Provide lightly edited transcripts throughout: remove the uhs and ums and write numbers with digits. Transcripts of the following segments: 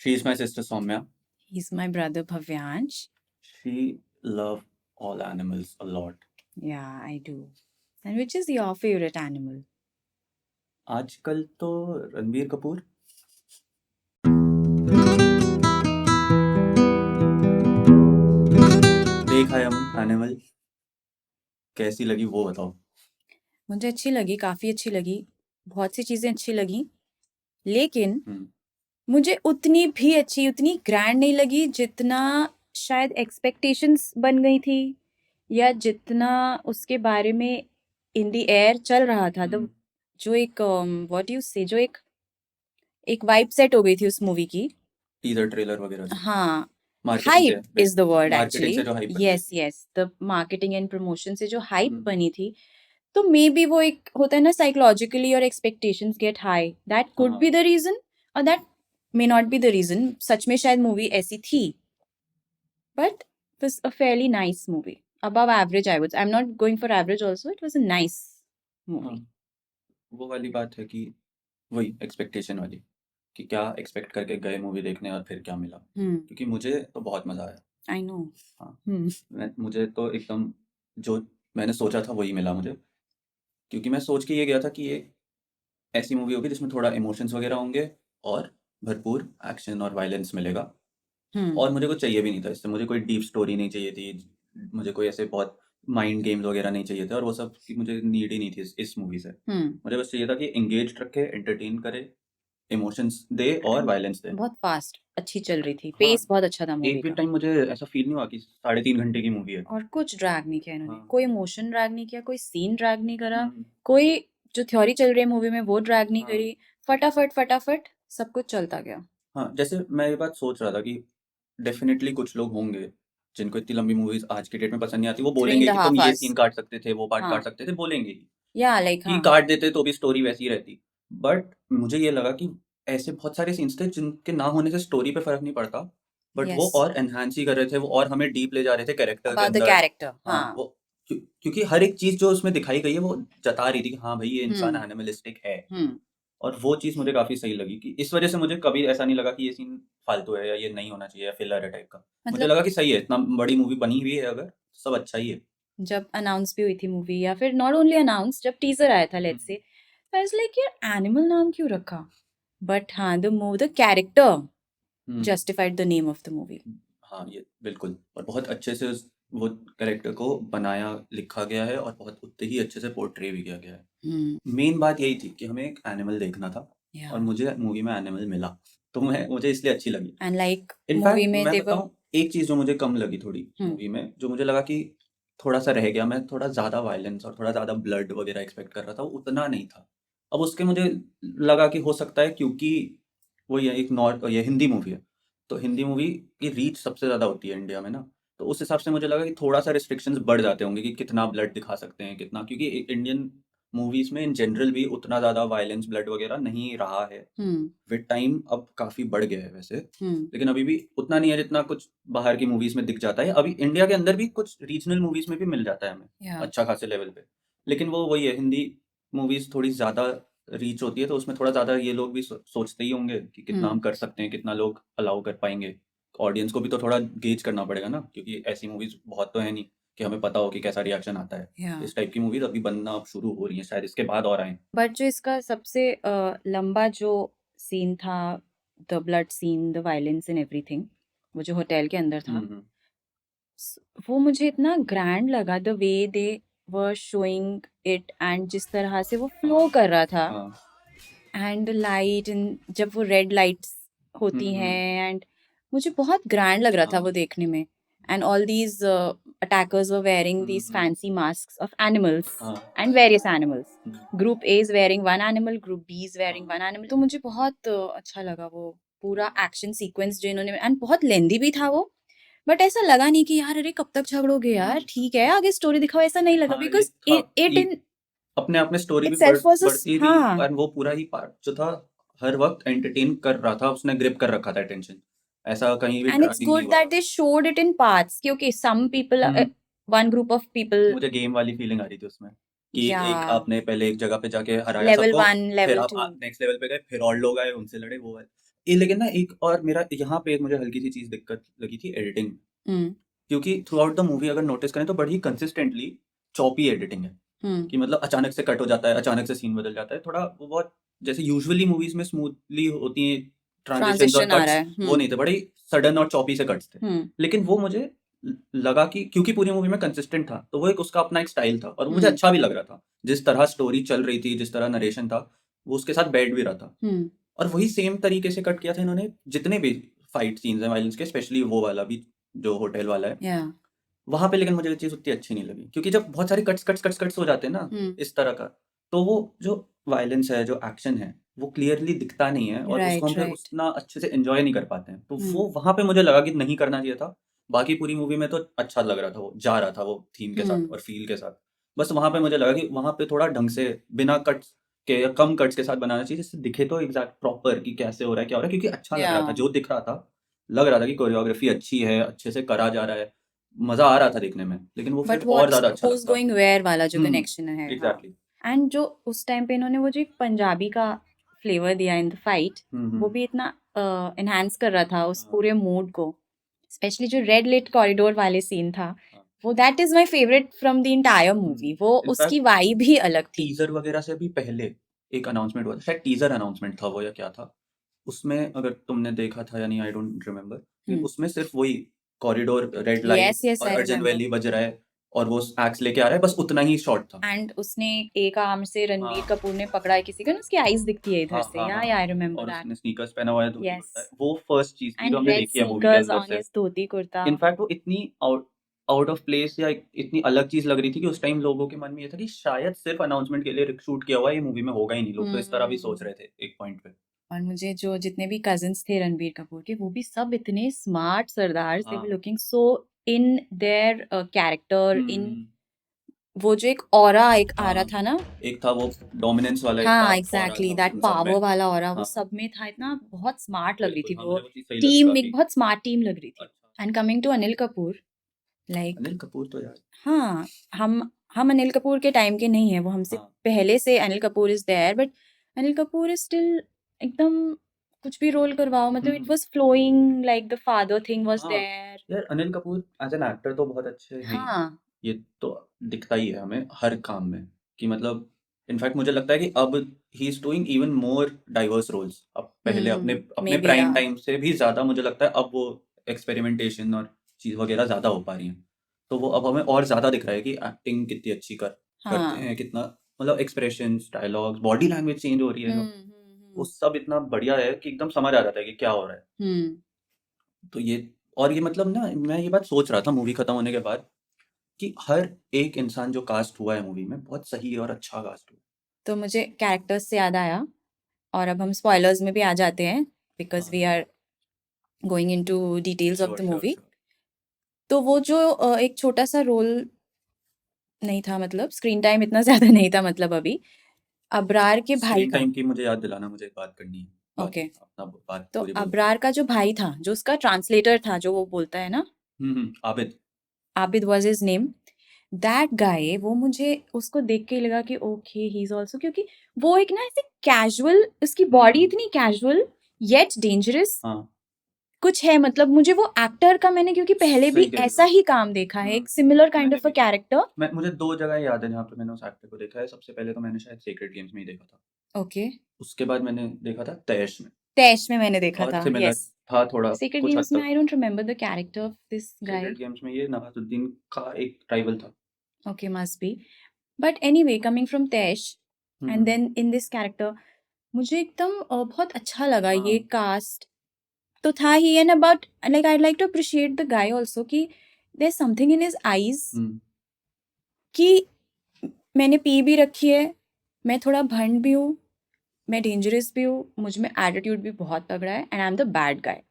She is my sister Soumya. He's my brother Bhavyansh. She love all animals a lot. Yeah, I do. And which is your favorite animal? आजकल तो रणबीर कपूर। देखा है हम animal, कैसी लगी वो बताओ। मुझे अच्छी लगी, काफ़ी अच्छी लगी। बहुत सी चीज़ें अच्छी लगी। लेकिन हम्म, मुझे उतनी भी अच्छी, उतनी ग्रैंड नहीं लगी जितना शायद एक्सपेक्टेशंस बन गई थी या जितना उसके बारे में इन द एयर चल रहा था। हम्म, जो एक व्हाट यू से जो एक वाइब सेट हो गई थी उस मूवी की। टीजर ट्रेलर वगैरह से, हाँ, मार्केटिंग से, hype is the word marketing actually. से जो हाइप बन गई। Yes yes, the marketing and promotion से जो हाइप हम्म, बनी थी, तो मे बी वो एक होता है ना, psychologically your expectations get high, that could हाँ बी द रीजन और that may not be the reason. सच में शायद मूवी ऐसी थी, but it was a fairly nice movie, above average I would, I'm not going for average also, it was a nice हाँ, movie. वो वाली बात है कि वही एक्सपेक्टेशन वाली, कि क्या एक्सपेक्ट करके गए मूवी देखने और फिर क्या मिला। क्योंकि मुझे तो बहुत मजा आया। I know. हाँ, मुझे तो एकदम जो मैंने सोचा था वही मिला मुझे। क्योंकि मैं सोच के ये गया था कि ये ऐसी मूवी होगी जिसमें थोड़ा इमोशंस वगैरह होंगे और भरपूर एक्शन और वायलेंस मिलेगा। और मुझे कुछ चाहिए भी नहीं था इससे, मुझे कोई डीप स्टोरी नहीं चाहिए थी, मुझे कोई ऐसे बहुत माइंड गेम्स वगैरह नहीं चाहिए थे, और वो सब की मुझे नीड ही नहीं थी इस मूवी से। मुझे बस चाहिए था कि एंगेज रखे, एंटरटेन करे, इमोशंस दे और And वायलेंस दे। बहुत फास्ट अच्छी चल रही थी, हाँ, पेस बहुत अच्छा था मूवी एक भी का। टाइम मुझे ऐसा फील नहीं हुआ कि 3.5 घंटे की मूवी है। और कुछ ड्रैग नहीं किया इन्होंने, हाँ, कोई इमोशन ड्रैग नहीं किया, कोई सीन ड्रैग नहीं करा, हम्म, कोई जो थ्योरी चल रही है मूवी में वो ड्रैग नहीं हाँ, करी। फटाफट फटाफट सब कुछ चलता गया। हाँ, जैसे मैं ये बात सोच रहा था कि डेफ़िनेटली कुछ लोग होंगे, जिनको इतनी लंबी मूवीज़ आज के डेट में पसंद नहीं आती। वो थ्री एंड बोलेंगे द कि तुम हाफ ये आवर्स सीन काट सकते थे, वो पार्ट हाँ, काट सकते थे, बोलेंगे ही। या लाइक कि हाँ। काट देते तो भी स्टोरी वैसी ही रहती। बट मुझे ये लगा कि ऐसे बहुत सारे सीन्स थे जिनके ना होने से स्टोरी पे फ़र्क नहीं पड़ता, बट वो यस, और एनहांस ही कर रहे थे, वो और हमें डीप ले जा रहे थे कैरेक्टर के अबाउट द अंदर। कैरेक्टर हाँ। हाँ, वो क्योंकि हर एक चीज़ जो उसमें दिखाई गई है, वो जता रही थी कि हाँ, भई ये इंसान हम्म एनिमलिस्टिक है। हम्म और वो चीज़ मुझे काफ़ी सही लगी कि इस वज़ह से मुझे कभी ऐसा नहीं लगा कि ये सीन फालतू है या ये नहीं होना चाहिए या फिलर है टाइप का। मुझे मतलब लगा कि सही है, इतना बड़ी मूवी बनी हुई है अगर, सब अच्छा ही है। जब अनाउंस भी हुई थी मूवी, या फिर नॉट ओनली अनाउंस, जब टीजर आया था लेट्स हुँ, से, आई वाज लाइक यार एनिमल नाम क्यों रखा, बट हाँ, the character hmm. Justified the name of the movie. हाँ, ये बिल्कुल, और बहुत अच्छे से उस वो कैरेक्टर को बनाया, लिखा गया है और बहुत उतने ही अच्छे से पोर्ट्रे भी किया गया है। मेन बात यही थी कि हमें एक एनिमल देखना था या और मुझे मूवी में एनिमल मिला, तो मुझे इसलिए अच्छी लगी। एंड लाइक मूवी इनफैक्ट में मैं देवर। बताऊँ, एक चीज़ जो मुझे कम लगी थोड़ी मूवी में, जो मुझे लगा कि थोड़ा-सा रह गया, मैं थोड़ा ज़्यादा वायलेंस और थोड़ा ज़्यादा ब्लड वगैरह एक्सपेक्ट कर रहा था, वो उतना नहीं था। अब उसके मुझे लगा कि हो सकता है क्योंकि वो ये एक ये हिंदी मूवी है, तो हिंदी मूवी की रीच सबसे ज़्यादा होती है इंडिया में ना, तो उस हिसाब से मुझे लगा कि थोड़ा-सा रिस्ट्रिक्शंस बढ़ जाते होंगे कि कितना ब्लड दिखा सकते हैं, कितना, क्योंकि इंडियन मूवीज़ में इन जनरल भी उतना ज़्यादा वायलेंस, ब्लड वगैरह नहीं रहा है। विद टाइम अब काफ़ी बढ़ गया है वैसे, लेकिन अभी भी उतना नहीं है जितना कुछ बाहर की मूवीज़ में दिख जाता है। अभी इंडिया के अंदर भी कुछ रीजनल मूवीज़ में भी मिल जाता है हमें, या अच्छा खासे लेवल पे। लेकिन वो वही है, हिंदी मूवीज़ थोड़ी ज़्यादा रीच होती है, तो उसमें थोड़ा ज़्यादा ये लोग भी सोचते ही होंगे कि कितना हम कर सकते हैं, कितना लोग अलाउ कर पाएँगे। ऑडियंस को भी तो थोड़ा गेज करना पड़ेगा ना, क्योंकि ऐसी मूवीज़ बहुत तो है नहीं कि हमें पता हो कि कैसा रिएक्शन आता है। या इस टाइप की मूवीज़ अभी बनना अब शुरू हो रही हैं, शायद इसके बाद और आएँ। बट जो इसका सबसे लंबा जो सीन था, the blood scene, the violence and everything, वो जो होटल के अंदर था, हुँ, हुँ। वो मुझे इतना ग्रैंड लगा, the way they were showing it, and जिस तरह से वो फ्लो हाँ, कर रहा था, हाँ। एंड लाइट, एंड जब वो रेड लाइट्स हुँ, होती हुँ। हैं, एंड मुझे बहुत ग्रैंड लग रहा था वो हाँ। देखने में। And all these attackers were wearing hmm, these hmm. Fancy masks of animals हाँ। And various animals. Hmm, group A is wearing one animal, group B is wearing हाँ। One animal. तो मुझे बहुत अच्छा लगा वो पूरा एक्शन सीक्वेंस जो इन्होंने, एंड बहुत लेंदी भी था वो, बट ऐसा लगा नहीं कि यार अरे कब तक झगड़ोगे यार, ठीक है आगे स्टोरी दिखाओ, ऐसा नहीं लगा, हाँ, ये बिकॉज था इट कि इन अपने आप में स्टोरी भी इटसेल्फ वाज बढ़ती थी, हाँ। और वो पूरा ही पार्ट जो था, हर वक़्त एंटरटेन कर रहा था, उसने ग्रिप कर रखा था अटेंशन। ऐसा कहीं भी And it's ड्रैगिंग नहीं good हुआ that था। they showed it in parts. कि okay, some people, hmm, one group of people, मुझे गेम वाली फीलिंग आ रही थी उसमें, कि एक yeah, आपने पहले एक जगह पे जाके हराया level सबको, one, फिर level आप two, नेक्स्ट लेवल पे गए, फिर और लोग आए, उनसे लड़े, वो वाला। ये लेकिन ना एक और मेरा यहाँ पे एक मुझे हल्की सी चीज दिक्कत लगी थी एडिटिंग, हम्म क्योंकि थ्रू आउट द मूवी अगर नोटिस करें तो बड़ी कंसिस्टेंटली चॉपी एडिटिंग है, कि मतलब अचानक से कट हो जाता है, अचानक से सीन बदल जाता है, थोड़ा वो बहुत जैसे यूजुअली मूवीज में स्मूथली होती हैं ट्रांजिशंस और ट्रांजिशन आ रहा कट्स, है। वो नहीं थे, बड़ी सडन और चॉपी से कट्स थे। हम्म लेकिन वो मुझे लगा कि क्योंकि पूरी मूवी में कंसिस्टेंट था तो वो एक उसका अपना एक स्टाइल था और वो मुझे हम्म अच्छा भी लग रहा था, जिस तरह स्टोरी चल रही थी, जिस तरह नरेशन था, वो उसके साथ बैठ भी रहा था। हम्म और वही सेम तरीके से कट किया था इन्होंने जितने भी फाइट सीन्स हैं वायलेंस के, स्पेशली वो वाला भी जो होटल वाला है, या वहाँ पे लेकिन मुझे वो चीज़ उतनी अच्छी नहीं लगी, क्योंकि जब बहुत सारे कट्स हो जाते हैं ना इस तरह का, तो वो जो वायलेंस है, जो एक्शन है, वो क्लियरली दिखता नहीं है और उसको राइट हम फिर राइट उतना अच्छे से एन्जॉय नहीं कर पाते हैं। तो वो हम्म वहाँ पे मुझे लगा कि नहीं करना चाहिए था। बाकी पूरी मूवी में तो अच्छा लग रहा था, वो जा रहा था वो थीम के साथ हम्म और फ़ील के साथ। बस वहाँ पे मुझे लगा कि वहाँ पे थोड़ा ढंग से बिना कट्स के या कम कट्स के साथ बनाना चाहिए, जिससे दिखे तो एग्ज़ैक्ट प्रॉपर कि कैसे हो रहा है, क्या हो रहा है, क्योंकि अच्छा लग या रहा था, जो दिख रहा था, लग रहा था कि कोरियोग्राफी अच्छी है, अच्छे से करा जा रहा है। मज़ा आ रहा था देखने में, लेकिन वो बट फिर और व्हाट्स ज़्यादा अच्छा हुज लगता। गोइंग वेयर वाला जो हुँ, कनेक्शन है, हाँ। एग्ज़ैक्टली। एंड जो उस टाइम पे इन्होंने वो जो एक पंजाबी का फ्लेवर दिया इन द फाइट, हुँ, वो भी इतना एनहांस कर रहा था उस हाँ, पूरे मूड को। स्पेशली जो रेड लिट कॉरिडोर वाले सीन था, हाँ। वो that is my favourite from the entire movie. वो उसकी इनफैक्ट वाइब ही अलग थी। टीज़र वगैरह से भी पहले एक अनाउंसमेंट हुआ था, शायद टीज़र अनाउंसमेंट था वो या क्या था? उसमें अगर तुमने देखा था या नहीं आई डोंट रिमेंबर, लेकिन उसमें सिर्फ़ वही corridor, red yes light yes और आई अर्जुन रिमेम्बर। वैली बज रहा है और वो एक्स लेके आ रहा है, बस उतना ही शॉट था। एंड उसने एक आर्म से रणबीर हाँ, कपूर ने पकड़ा है किसी को ना, उसकी आईज दिखती है इधर हाँ, से। हाँ, या हाँ। आई रिमेम्बर और दैट। उसने स्नीकर्स पहना हुआ है, धोती यस, कुर्ता है। वो फर्स्ट चीज़ थी जो एंड हमने रेड देखी है मूवी के स्नीकर्स अंदर ऑन से। हिज धोती कुर्ता। इनफैक्ट वो इतनी आउट आउट ऑफ प्लेस या इतनी अलग चीज़ लग रही थी कि उस टाइम लोगों के मन में ये था कि शायद सिर्फ़ अनाउंसमेंट के लिए शूट किया हुआ है, ये मूवी में होगा ही नहीं। लोग तो इस तरह भी सोच हम्म। रहे थे एक पॉइंट पे। और मुझे जो जितने भी कजिन्स थे रणबीर कपूर के, वो भी सब इतने स्मार्ट सरदार, दे वर हाँ। Looking so in their character, hmm, in hmm. वो जो एक ऑरा एक आ रहा हाँ, था ना। एक था वो डोमिनेंस वाला एक हाँ ऑरा एग्जैक्टली था दैट उन सब में। पावर वाला ऑरा वो हाँ, सब में था। इतना बहुत स्मार्ट लग रही बिल्कुल। थी हाँ, वो मुझे वो चीज़ सही लगी टीम, एक काफ़ी। बहुत स्मार्ट टीम लग रही थी। अच्छा। And coming to Anil Kapoor, like Anil Kapoor तो यार हाँ, हम अनिल कपूर के टाइम के नहीं है, वो हमसे हाँ, पहले से Anil Kapoor is there, but Anil Kapoor is still एकदम कुछ भी रोल करवाओ, मतलब it hmm, was flowing, like the father thing was हाँ। देयर। यार Anil Kapoor as an actor तो बहुत अच्छे हैं ही। हाँ। ये तो दिखता ही है हमें हर काम में कि मतलब इनफैक्ट मुझे लगता है कि अब he is doing even more diverse roles. अब पहले अपने अपने maybe yeah. Prime time से भी ज़्यादा मुझे लगता है अब वो एक्सपेरिमेंटेशन और चीज़ वगैरह ज़्यादा हो पा रही हैं। तो वो अब हमें और ज़्यादा दिख रहा है कि एक्टिंग कितनी अच्छी करते हाँ। हैं, कितना मतलब expressions, dialogues, body language change हो रही है जो, वो सब इतना बढ़िया है कि एकदम समझ आ जाता है कि क्या हो रहा है। हम्म। तो ये और ये मतलब ना मैं ये बात सोच रहा था मूवी खत्म होने के बाद कि हर एक इंसान जो कास्ट हुआ है मूवी में बहुत सही और अच्छा कास्ट हुआ तो मुझे कैरेक्टर्स से याद आया, और अब हम स्पॉयलर्स में भी आ जाते हैं, है। बिकॉज हाँ, we are going into details of sure, the sure, movie. Sure. तो वो जो एक छोटा सा रोल नहीं था, मतलब स्क्रीन टाइम इतना ज्यादा नहीं था, मतलब अभी अबरार के भाई स्क्रीन का। टाइम की मुझे याद दिलाना, मुझे एक बात करनी है। ओके। बाकी अपना बात तो पूरी बोलो। अबरार का जो भाई था, जो उसका ट्रांसलेटर था, जो वो बोलता है ना, Abid. Abid was his name. That guy, वो मुझे उसको देख के ही लगा कि ओके ही इज ऑल्सो, क्योंकि वो एक ना ऐसे कैजुअल, उसकी बॉडी हुँ, इतनी कैजुअल येट डेंजरस हाँ, कुछ है। मतलब मुझे वो एक्टर का, मैंने क्योंकि पहले भी सही कह रही ऐसा हो। ही काम देखा है, हुँ, एक सिमिलर काइंड मैंने ऑफ अ भी। कैरेक्टर। मुझे 2 जगह याद है जहाँ पे मैंने उस एक्टर को देखा है। सबसे पहले तो मैंने शायद सेक्रेड गेम्स में ही देखा था। ओके। उसके बाद मैंने देखा था तैश में। तैश में मैंने देखा बहुत था, सिमिलर यस। था थोड़ा, सीक्रेट कुछ हद गेम्स में तक। I don't remember the character of this guy. Sacred Games में ये नवाज़ुद्दीन का एक राइवल था। Okay, must be. But anyway, coming from Taish and hmm, then in this character, मुझे एकदम बहुत अच्छा लगा ये हाँ, कास्ट। तो था ही, and about like I like to appreciate the guy also, कि there something in his eyes, hmm. कि मैंने पी भी रखी है, मैं थोड़ा भंड भी हूँ, मैं डेंजरस भी हूँ, मुझ में एटीट्यूड भी बहुत तगड़ा है, and I am the bad guy.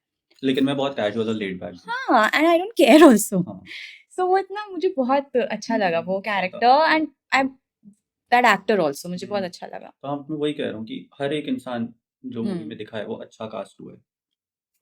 लेकिन मैं बहुत कैजुअल और लेड बैक हूँ। हाँ, and I don't care also. हाँ, सो वो इतना मुझे बहुत अच्छा लगा वो सही कहा। Character, and I that actor also मुझे बहुत हुँ। अच्छा लगा। तो अब मैं वही कह रहा हूँ कि हर एक इंसान जो मूवी हम्म में दिखा है वो अच्छा कास्ट हुआ है।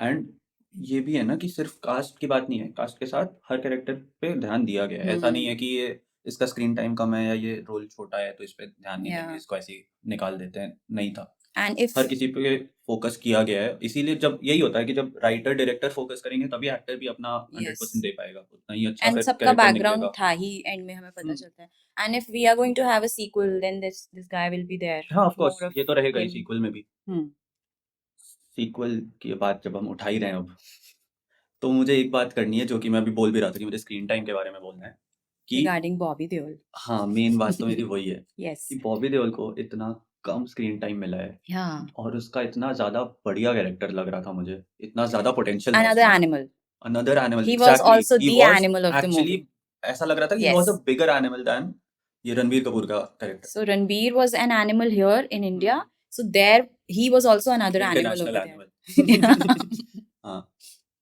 एंड ये भी है ना कि सिर्फ कास्ट की बात नहीं है, कास्ट के साथ हर कैरेक्टर पे ध्यान दिया गया है। ऐसा नहीं हम्म। है कि ये इसका स्क्रीन टाइम कम है या ये रोल छोटा है तो इस पे ध्यान नहीं या देंगे, इसको ऐसे ही निकाल देते हैं, नहीं था। एंड इफ हर किसी पे फोकस किया गया है, इसीलिए जब यही होता है कि जब राइटर डायरेक्टर फोकस करेंगे तभी एक्टर भी अपना 100% दे पाएगा, उतना ही अच्छा एंड फिर सबका कैरेक्टर बैकग्राउंड निकलेगा। था ही, एंड में हमें पता हम्म, चलता है। And if we are going to have a sequel then this guy will be there, हाँ ऑफ कोर्स मोर ऑफ ये तो रहेगा ही हिम। सीक्वल में भी। सीक्वल की बात जब हम उठा ही रहे हैं अब, तो मुझे एक बात करनी है जो कि मैं अभी बोल भी रहा था कि मुझे स्क्रीन टाइम के बारे में बोलना है कि रिगार्डिंग बॉबी देओल। हाँ मेन बात तो मेरी वही है यस। कि बॉबी देओल को इतना कम स्क्रीन टाइम मिला है या और उसका इतना ज्यादा बढ़िया कैरेक्टर लग रहा था मुझे, इतना ज्यादा पोटेंशियल था अनदर उसमें। Animal, another animal, he was exactly, also he the was animal of the actually, movie. ऐसा लग रहा था कि he was yes, a bigger animal than ये रणवीर कपूर का character, so Ranbir was an animal here in India, so there he was also another animal international over animal. there. हाँ,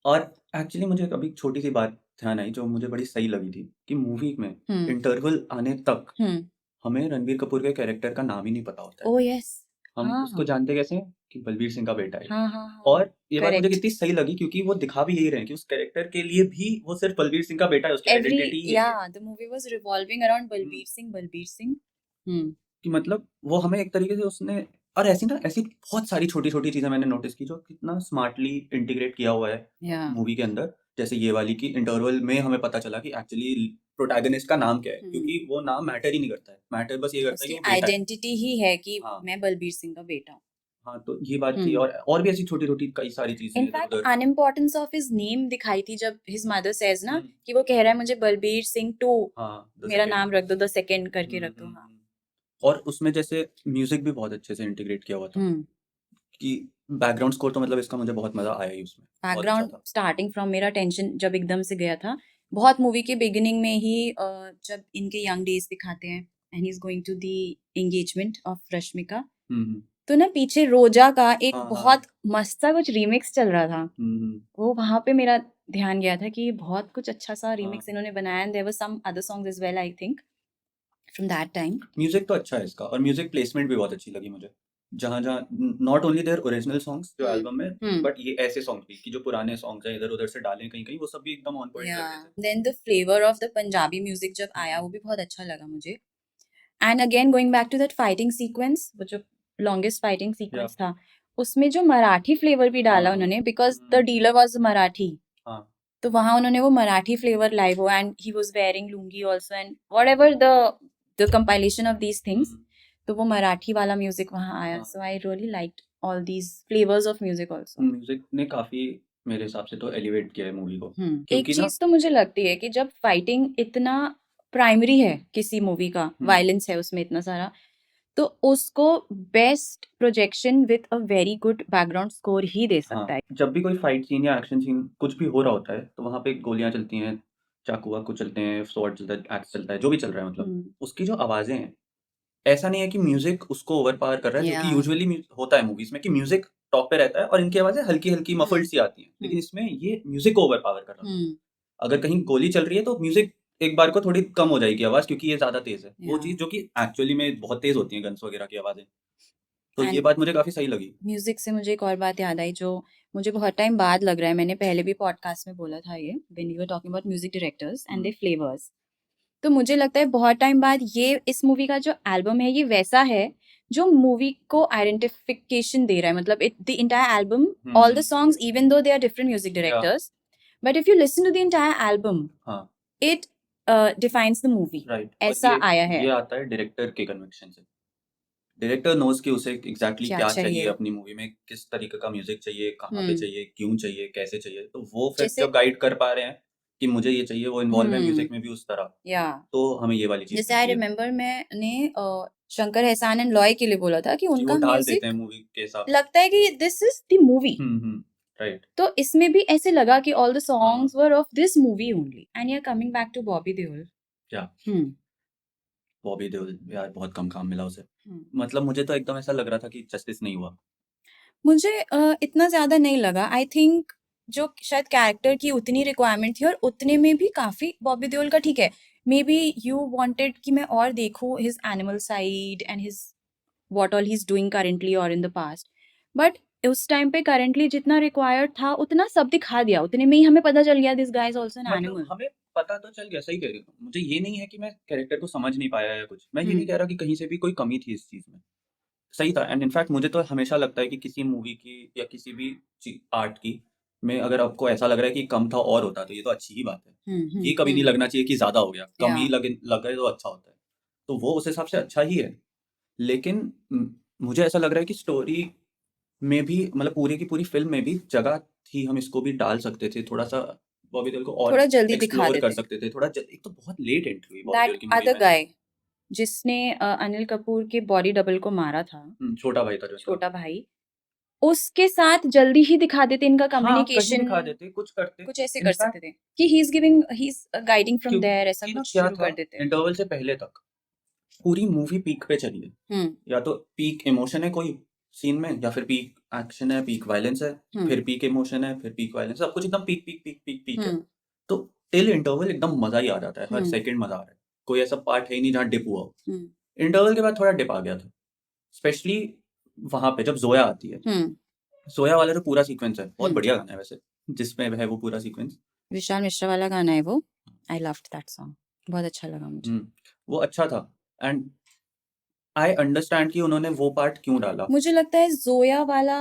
और actually मुझे अभी छोटी सी बात ध्यान आई जो मुझे बड़ी सही लगी थी कि मूवी में हम्म इंटरवल आने तक हम्म हमें रणवीर कपूर के कैरेक्टर का नाम ही नहीं पता होता है। ओ यस, हम हाँ उसको जानते कैसे हैं कि बलबीर सिंह का बेटा है ये। हाँ हाँ हाँ, और ये बात मुझे करेक्ट। कितनी सही लगी क्योंकि वो दिखा भी यही रहे हैं कि उस कैरेक्टर के लिए भी वो सिर्फ बलबीर सिंह का बेटा है, उसकी Every आइडेंटिटी यही है। yeah, the movie was revolving around hmm, Balbir Singh, Balbir Singh. Hmm. कि मतलब वो हमें एक तरीके से उसने, और ऐसी ना ऐसी बहुत सारी छोटी छोटी चीजें मैंने नोटिस की जो कितना स्मार्टली इंटीग्रेट किया हुआ है Yeah. मूवी के अंदर। जैसे ये वाली की इंटरवल में हमें पता चला कि एक्चुअली प्रोटैगनिस्ट का नाम क्या है, क्योंकि वो नाम मैटर ही नहीं करता है, मैटर बस ये करता है कि उसकी वो बेटा है। आइडेंटिटी ही है कि हाँ मैं बलबीर सिंह का बेटा हूँ। हाँ, तो ये बात थी, हम्म और भी ऐसी छोटी छोटी कई सारी चीजें इधर इनफैक्ट उधर। अनइम्पोर्टेंस ऑफ हिज नेम दिखाई थी जब हिज मदर सेज ना हम्म, कि वो कह रहा है मुझे बलबीर सिंह टू हाँ द मेरा सेकंड। नाम रख दो, द सेकंड करके रख दो। हाँ। और उसमें जैसे म्यूजिक भी बहुत अच्छे से इंटीग्रेट किया हुआ था हम्म कि बैकग्राउंड स्कोर तो मतलब इसका मुझे बहुत मजा आया ही उसमें, बहुत अच्छा बैकग्राउंड था। स्टार्टिंग फ्रॉम, मेरा टेंशन जब एकदम से गया था बहुत मूवी के बिगिनिंग में ही, जब इनके यंग डेज दिखाते हैं and he is going to the engagement of Rashmika, hmm, तो ना पीछे रोजा का एक हाँ हाँ, बहुत मस्त सा कुछ रीमिक्स चल रहा था। हम्म, वो वहां पे मेरा ध्यान गया था कि ये बहुत कुछ अच्छा सा हाँ। रीमिक्स इन्होंने बनाया, and there were some other songs as well I think from that time. Music तो अच्छा है इसका, और म्यूजिक प्लेसमेंट भी बहुत अच्छी लगी मुझे, जहाँ जहाँ not only their original songs जो एल्बम में, हम्म बट ये ऐसे सॉन्ग भी कि जो पुराने सॉन्ग्स हैं इधर उधर से डालें कहीं कहीं, वो सब भी एकदम ऑन पॉइंट लग रहे थे। Then the flavour of the Punjabi music जब आया वो भी बहुत अच्छा लगा मुझे। And again going back to that fighting sequence, वो जो लॉन्गेस्ट फाइटिंग या सीक्वेंस था, उसमें जो मराठी फ्लेवर भी डाला हाँ उन्होंने, because the hmm, dealer was Marathi, हाँ तो वहां उन्होंने वो मराठी फ्लेवर लाई वो, and he was wearing lungi also and whatever the compilation of these things, hmm, तो वो मराठी वाला म्यूजिक वहां आया। हाँ so I really liked all these flavours of music also. Music ने काफी मेरे हिसाब से तो एलिवेट किया है मूवी को, एक क्योंकि ना चीज तो मुझे लगती है कि जब फाइटिंग इतना प्राइमरी है किसी मूवी का, वायलेंस है उसमें इतना सारा, तो उसको best projection with a very good background score ही दे सकता हाँ, है। जब भी कोई फाइट सीन या एक्शन सीन कुछ भी हो रहा होता है तो वहाँ पे गोलियां चलती हैं, चाकू वाकू चलते हैं, स्वॉर्ड चलता है, एक्स चलता है, जो भी चल रहा है मतलब हम्म उसकी जो आवाजें हैं, ऐसा नहीं है कि म्यूजिक उसको ओवर पावर कर रहा है, जो या कि यूजुअली होता है मूवीज में कि म्यूजिक टॉप पे रहता है और इनकी आवाजें हल्की हल्की मफल्ड सी आती हैं, लेकिन इसमें ये म्यूजिक को ओवर पावर कर रहा था। हम्म अगर कहीं गोली चल रही है तो म्यूजिक एक बार को थोड़ी कम हो जाएगी आवाज, क्योंकि ये ज्यादा तेज है, वो या चीज जो कि एक्चुअली में बहुत तेज होती है गन्स वगैरह की आवाजें। तो ये एंड बात मुझे काफी सही लगी। म्यूजिक से मुझे एक और बात याद आई जो मुझे बहुत टाइम बाद लग रहा है, मैंने पहले भी पॉडकास्ट में बोला था ये, when you were talking about music directors and their flavours, तो मुझे लगता है बहुत टाइम बाद ये इस मूवी का जो एल्बम है ये वैसा है जो मूवी को आइडेंटिफिकेशन दे रहा है, मतलब it the entire album, all the songs even though they are different music या directors, but if you listen to the entire album हाँ it defines the movie, right, और ऐसा आया है। ये आता है डायरेक्टर के कन्विक्शन से। डायरेक्टर नोज कि उसे एग्जैक्टली क्या क्या चाहिए चाहिए। अपनी मूवी में, किस तरीके का म्यूजिक चाहिए, कहाँ पे हम्म चाहिए, क्यों चाहिए, कैसे चाहिए, तो वो फिर जैसे जब गाइड कर पा रहे हैं कि मुझे ये चाहिए, वो इन्वॉल्व है म्यूजिक में भी उस तरह, या तो हमें ये वाली चीज जैसे आई मिलती है रिमेम्बर मैंने शंकर एहसान एंड लॉय के लिए बोला था कि कि वो उनका ढाल देते हैं म्यूजिक मूवी के हिसाब से। लगता है कि this is the movie, right. तो इसमें भी ऐसे लगा कि ऑल द हाँ songs were of this movie only, and you are coming back to Bobby Deol. क्या हम्म बॉबी देओल यार, बहुत कम काम मिला उसे, हम्म। मतलब मुझे तो एकदम ऐसा लग रहा था कि जस्टिस नहीं हुआ। मुझे इतना ज्यादा नहीं लगा, आई थिंक जो शायद कैरेक्टर की उतनी रिक्वायरमेंट थी और उतने में भी काफी बॉबी देओल का ठीक है, मे बी यू वांटेड कि मैं और देखूं his animal side and his what all he is doing currently और इन द पास्ट, बट उस टाइम पे करेंटली जितना रिक्वायर्ड था उतना सब दिखा दिया, उतने में ही हमें पता चल गया this guy is also an मतलब एनिमल। हमें पता तो चल गया, सही कह रही हो, मुझे ये नहीं है कि मैं कैरेक्टर को समझ नहीं पाया या कुछ, मैं ये नहीं हम्म कह रहा कि कहीं से भी कोई कमी थी इस चीज में, सही था। एंड इनफैक्ट मुझे तो हमेशा लगता है कि किसी मूवी की या किसी भी आर्ट की में अगर आपको ऐसा लग रहा है कि कम था और होता तो ये तो अच्छी ही बात है। ये कभी नहीं लगना चाहिए कि ज्यादा हो गया, कम ही लगे तो अच्छा होता है। तो वो उस हिसाब से अच्छा ही है। लेकिन मुझे ऐसा लग रहा है कि स्टोरी में भी मतलब पूरी की पूरी फिल्म में भी जगह थी, हम इसको भी डाल सकते थे थोड़ा सा, बॉबी देओल को और थोड़ा जल्दी दिखा एक्सप्लोर कर देते। सकते थे थोड़ा। एक तो बहुत लेट एंट्री हुई बॉबी दैट देओल की मूवी अदर में। गाय जिसने अनिल कपूर के बॉडी डबल को मारा था, छोटा भाई था जो इनका। छोटा भाई, उसके साथ जल्दी ही दिखा देते इनका हाँ, कहीं कम्युनिकेशन, दिखा देते, कुछ करते। कुछ ऐसे कर इनफैक्ट सकते थे कि he is guiding from there, ऐसा क्योंकि ना कुछ क्या शुरू था, कर देते। इंटरवल से पहले तक पूरी मूवी पीक पे चली है। हम्म या तो पीक इमोशन है कोई सीन में, या फिर पीक एक्शन है, पीक वायलेंस है, हम्म फिर पीक इमोशन है, फिर पीक वायलेंस, सब कुछ एकदम peak peak peak peak peak है। हम्म तो टिल इंटरवल एकदम मजा ही आ जाता है, हर हम्म सेकंड मजा आ रहा है। कोई ऐसा पार्ट है ही नहीं जहाँ डिप हुआ हो। हम्म इंटरवल के बाद थोड़ा डिप आ गया था, स्पेशली वहां पे जब जोया आती है। हम्म जोया वाला जो पूरा सीक्वेंस है बहुत हम्म बढ़िया गाना है वैसे, जिसमें है वो पूरा सीक्वेंस। विशाल मिश्रा वाला गाना है वो, आई लव्ड दैट सॉन्ग, बहुत अच्छा लगा मुझे। वो अच्छा था। एंड आई अंडरस्टैंड कि उन्होंने वो पार्ट क्यों डाला। मुझे लगता है जोया वाला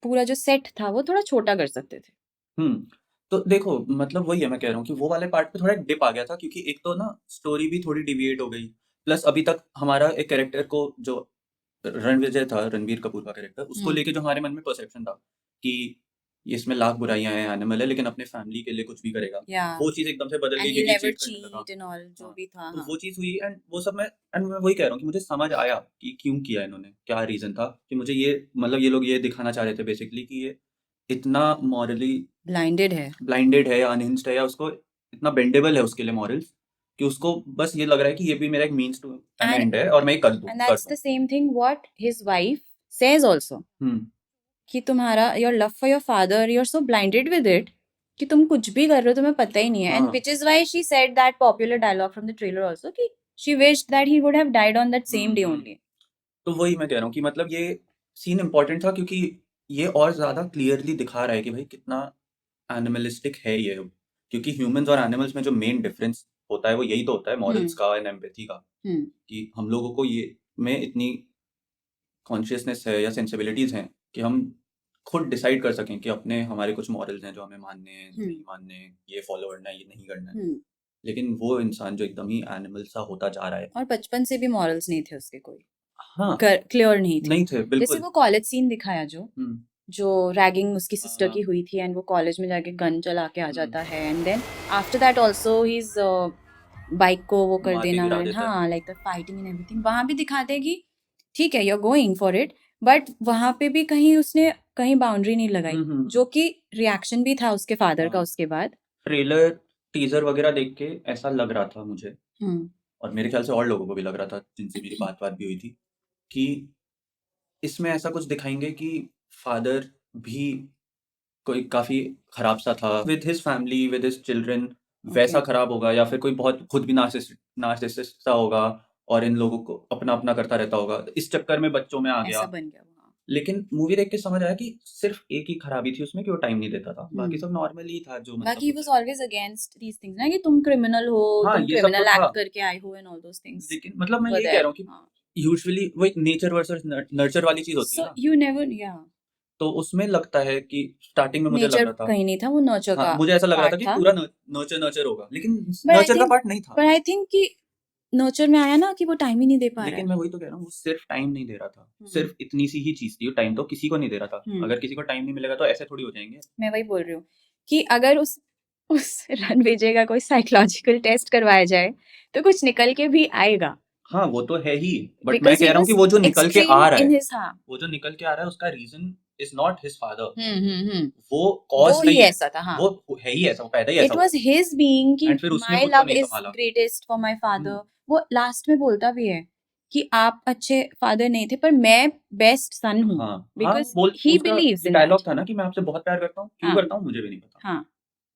पूरा जो सेट था वो थोड़ा छोटा कर सकते थे। हम्म तो देखो मतलब वही है, मैं कह रहा हूँ कि वो वाले पार्ट पे थोड़ा डिप आ गया था, क्योंकि एक तो ना स्टोरी भी थोड़ी डिविएट हो गई। प्लस अभी तक हमारा एक कैरेक्टर को जो रणविजय था, रणबीर कपूर का कैरेक्टर, उसको लेके जो हमारे मन में परसेप्शन था कि ये इसमें लाख बुराइयां हैं, एनिमल है, लेकिन अपने फैमिली के लिए कुछ भी करेगा, या वो चीज एकदम से बदल एंड गई ही क्योंकि नेवर चीट करने लगा। चीट एंड ऑल, जो हाँ, भी था। तो हाँ वो चीज हुई। एंड वो सब मैं वही कह रहा हूँ कि मुझे समझ आया कि क्यों किया इन्होंने, क्या रीजन था कि मुझे ये मतलब ये लोग ये दिखाना चाह रहे थे बेसिकली कि ये इतना मॉरली ब्लाइंडेड है या अनहिंज्ड है, या उसको इतना बेंडेबल है उसके लिए मॉरल्स, कि उसको बस ये लग रहा है कि ये भी मेरा एक means to an end and है और मैं ये कर दूं and that's the same thing what his wife says also, hmm कि तुम्हारा your love for your father, you are so blinded with it कि तुम कुछ भी कर रहे हो तुम्हें पता ही नहीं है। एंड हाँ which is why she said that popular dialogue from the trailer also कि she wished that he would have died on that same day hmm only. तो वही मैं कह रहा हूँ कि मतलब ये सीन इम्पोर्टेंट था, क्योंकि ये और ज्यादा क्लियरली दिखा रहा है कि भाई कितना एनिमलिस्टिक है ये। क्योंकि ह्यूमंस और एनिमल्स में जो मेन डिफरेंस होता है वो यही तो होता है, मॉरल्स का एंड एम्पैथी का। कि हम लोगों को ये में इतनी कॉन्शियसनेस है या सेंसिबिलिटीज हैं कि हम खुद डिसाइड कर सकें कि अपने हमारे कुछ मॉरल्स हैं जो हमें मानने हैं, नहीं मानने हैं, ये फॉलो करना है, ये नहीं करना है। लेकिन वो इंसान जो एकदम ही एनिमल सा होता जा रहा है। और बचपन से भी मॉरल्स नहीं थे उसके कोई, हाँ, क्लियर नहीं थे। नहीं थे जैसे बिल्कुल। वो कॉलेज सीन दिखाया जो रैगिंग उसकी सिस्टर हाँ, की हुई थी एंड वो कॉलेज में जाके गन चला के आ जाता हम्म, है, and then after that also he is bike को वो कर मार के देना, गिरा एंड देता है। हाँ like the fighting and everything, वहां भी दिखाते हैं कि ठीक है you are going for it, but वहां पे भी कहीं उसने कहीं बाउंड्री नहीं लगाई, जो कि रिएक्शन भी था उसके फादर का हाँ, उसके बाद। ट्रेलर टीजर वगैरह देख के ऐसा लग रहा था मुझे, हम्म और मेरे ख्याल से और लोगों को भी लग रहा था जिनसे मेरी बात भी हुई थी, कि इसमें ऐसा कुछ दिखाएंगे कि फादर भी कोई काफी खराब सा था with his family, with his children, वैसा ओके खराब होगा, या फिर कोई बहुत खुद भी नार्सिसिस्ट सा होगा और इन लोगों को अपना अपना करता रहता होगा, इस चक्कर में बच्चों में आ ऐसा गया। बन गया वो। हाँ लेकिन मूवी देख के समझ आया कि सिर्फ एक ही खराबी थी उसमें कि वो टाइम नहीं देता था, बाकी सब नॉर्मल ही था जो मतलब बाकी ही होता वाज है। ऑलवेज अगेंस्ट दीस थिंग्स ना, कि तुम क्रिमिनल हो, हाँ, तुम ये सब तो क्रिमिनल था। एक्ट करके आए हो एंड ऑल दोस थिंग्स लेकिन मतलब मैं वर यही कह देयर। रहा हूँ कि हाँ यूजुअली वो एक नेचर वर्सेस नर्चर वाली चीज होती है सो ना। यू नेवर, या तो उसमें लगता है कि स्टार्टिंग में मुझे लग नेचर रहा था, कहीं नहीं था, वो नर्चर हाँ का मुझे ऐसा लग रहा था पार्ट कि था। पूरा नर्चर नर्चर होगा, लेकिन बट आई नर्चर का थिंक पार्ट नहीं था। बट आई थिंक कि नर्चर में आया ना कि वो टाइम ही नहीं दे पा रहा लेकिन है। मैं वही तो कह रहा हूँ, वो सिर्फ टाइम नहीं दे रहा था, हम्म सिर्फ इतनी सी ही चीज थी, टाइम तो किसी को नहीं दे रहा था। हम्म अगर किसी को टाइम नहीं मिलेगा तो ऐसे थोड़ी हो जाएंगे। मैं वही बोल रही हूँ कि अगर उस रणविजय का कोई साइकोलॉजिकल टेस्ट करवाया जाए तो कुछ निकल के भी आएगा, हाँ वो तो है ही, बट मैं बिकॉज कह ही रहा हूँ कि वाज वो जो निकल के एक्सट्रीम आ रहा इन है, हिज। हाँ वो जो निकल के आ रहा है उसका reason is not his father. Hmm वो वो कॉज ही नहीं है, ऐसा था। हाँ वो है ही ऐसा, वो पैदा ही इट ऐसा हुआ वॉज है। हिज बीइंग कि एंड फिर उसने माई खुद को लव नहीं इज संभाला। Greatest for my father. Hmm वो लास्ट में बोलता भी है कि आप अच्छे फादर नहीं थे पर मैं बेस्ट सन हूँ, हाँ हाँ, बिकॉज बोल ही उसका बिलीव्स ये इन दैट। डायलॉग था ना कि मैं आपसे बहुत प्यार करता हूँ, क्यों हाँ करता हूँ मुझे भी नहीं पता, हाँ